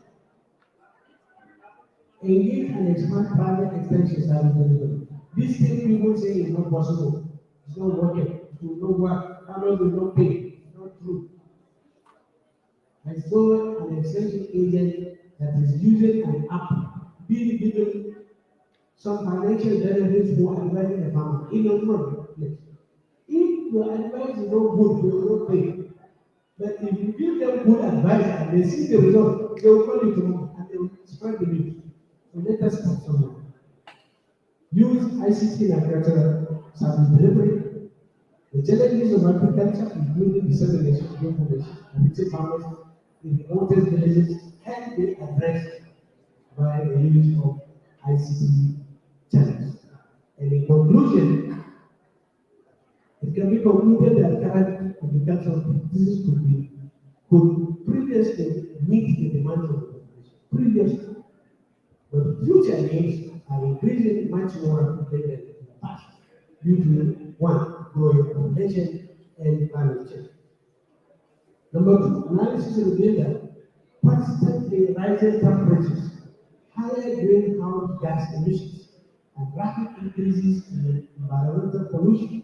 engage and expand private extension service delivery. This thing people say is not possible, it's not working, it will not work, farmers will not pay, it's not true. I saw an extension agent that is using an app, being given some financial benefits for advising a farmer in a place. If your advice is not good, they will not pay. But if you give them good advice and they see the result, they will call you tomorrow and they will spread the news. So let us start somewhere. Use ICT in agricultural service delivery. The challenges of agriculture, including dissemination of information and reaching farmers in the remotest villages, can be addressed by the use of ICT channels. And in conclusion, it can be concluded that current agricultural practices could previously meet the demands of the population. Previously. But future needs are increasing much more rapidly than in the past due to one, growing population and climate change. Number two, analysis revealed that constantly rising temperatures, higher greenhouse gas emissions, and rapid increases in environmental pollution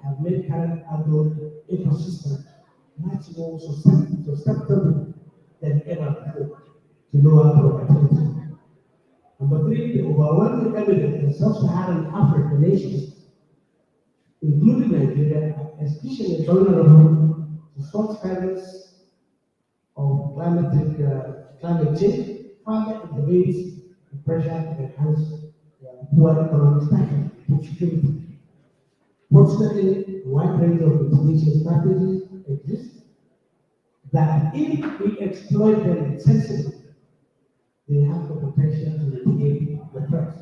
have made current adult ecosystems much more susceptible than ever before to lower productivity. Number three, the overwhelming evidence in sub-Saharan African nations including Nigeria, are especially vulnerable to such perils of climate change, further aggravates the pressure to enhance their poor economic status and security. Fortunately, a wide range of mitigation strategies exist that, if we exploit them sensibly, they have the potential to mitigate the threats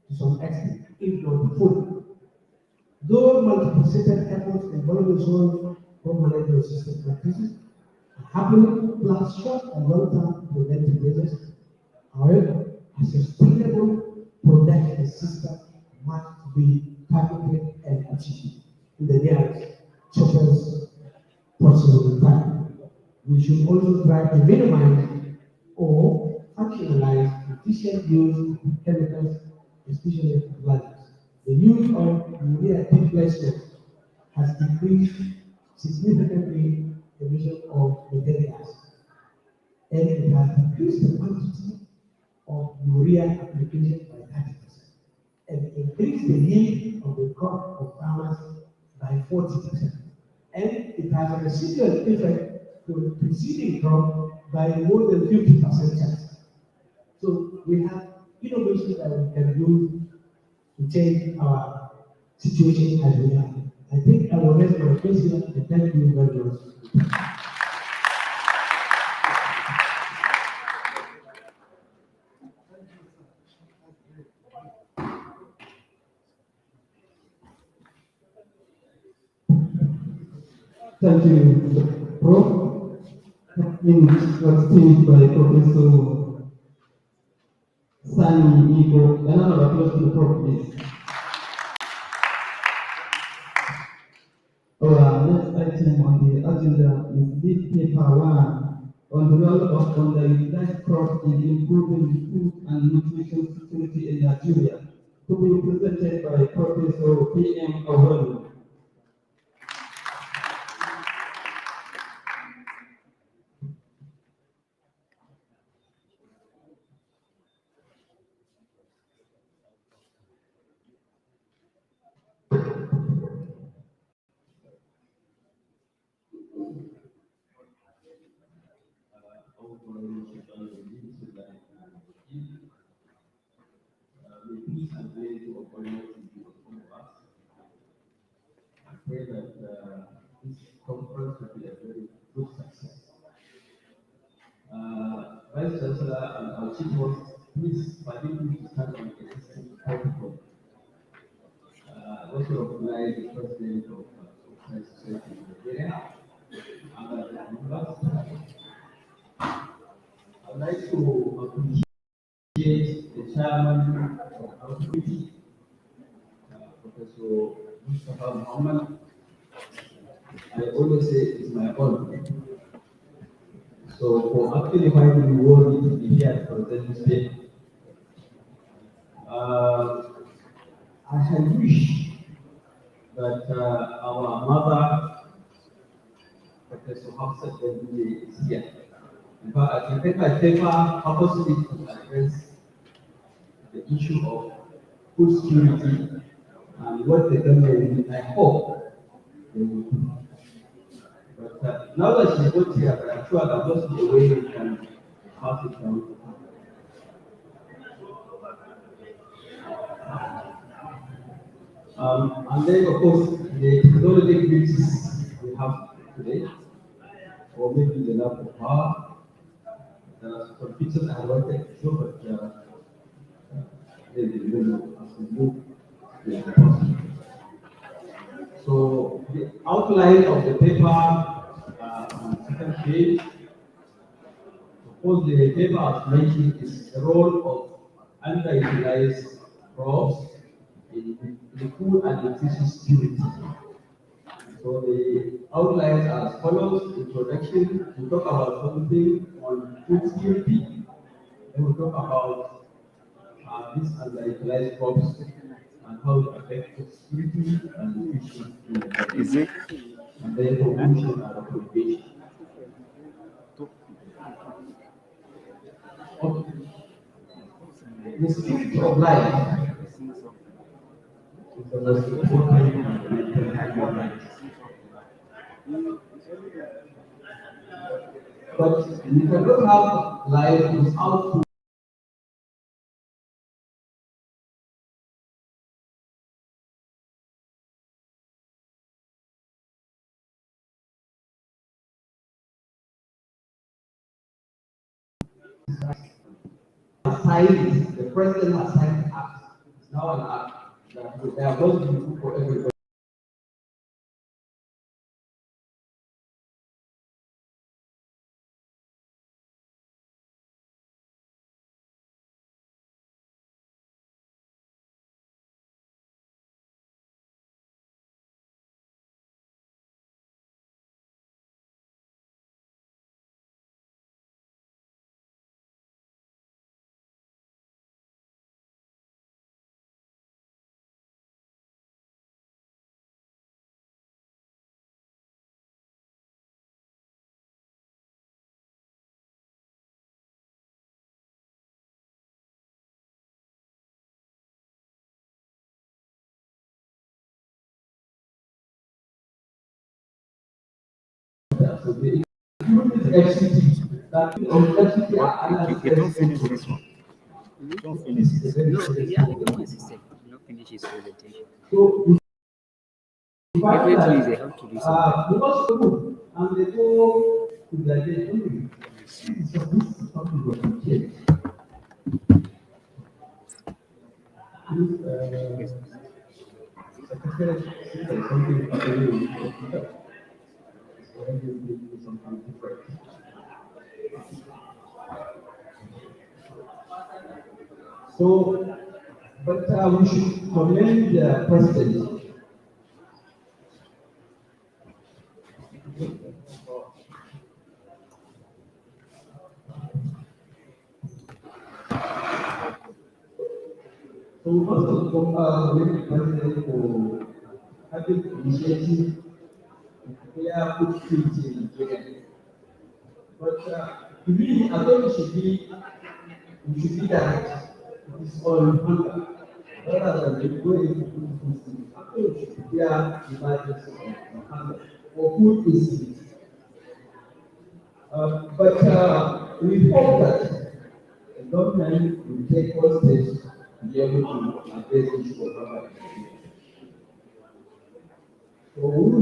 to some extent, if not fully. Though multifaceted efforts involving solving permanent resistant practices are happening, plus short and long-term preventive measures, however, a sustainable production system must be targeted and achieved in the nearest shortest possible time. We should also try to minimize or functionalize efficient use of chemicals, especially fertilizers. The use of urea replacement has decreased significantly the emission of methane gas, and it has increased the quantity of urea application by 30%, and increased the yield of the crop of farmers by 40%. And it has a residual effect to the preceding crop by more than 50% chance. So we have innovation that we can do to change our situation as we are. I think I will raise my case here, and thank you very much. Thank you, Prof. English was teamed by Professor Sani Igbo. Another applause to the Prof, please. Our next item on the agenda is this paper one on the role of underutilized crops in improving food and nutrition security in Nigeria, to be presented by Professor P.M. Awolu. I pray that this conference will be a very good success. Vice Chancellor and our Chief Host, please permit me to start on the existing protocol. Also recognize the President of Science Society in Nigeria, and the members. I would like to appreciate the Chairman of our committee, Professor Mustafa Muhammad. I always say it's my honor. So for actually finding the world to be here to present this paper, I had wished that our mother, Professor Hafsat Benjie, is here. In fact, I prepared my paper purposely to address the issue of food security and what the government, I hope, they will do. But now that she's not here, I'm sure that must be a way we can pass it down to her. And then, of course, the technology grids we have today, or maybe the lack of power. There are some pictures I wanted to show, but maybe we will as we move to the process. So the outline of the paper on the second page. Of course, the paper as mentioned is the role of underutilized crops in the food and nutrition security. So the outlines are as follows: introduction, we talk about something on food security, then we talk about this underutilized crops and how it affects food security and nutrition in the country. Is it? And then conclusion and recommendation. Okay. The spirit of life is the most important fundamental But you cannot have life without food. Assigned, the president assigned us. It's now an act that they are going to be for everybody. So the FCT, that on FCT are under You don't finish this one. You don't finish it. No, yeah, no, assistant. Not finish his presentation. So If it is, they have to do something. because food and they go to their day only. So this is something that we change. Secretary said something something different. So, but we should commend the president. So we must commend the president for having initiative to clear food security in Nigeria. But to me, I think we should be direct. It is on hunger. Rather than going into food security, I think we should clear emergency of hunger or food insecurity. But we hope that the government will take all steps to be able to address the issue of hunger. So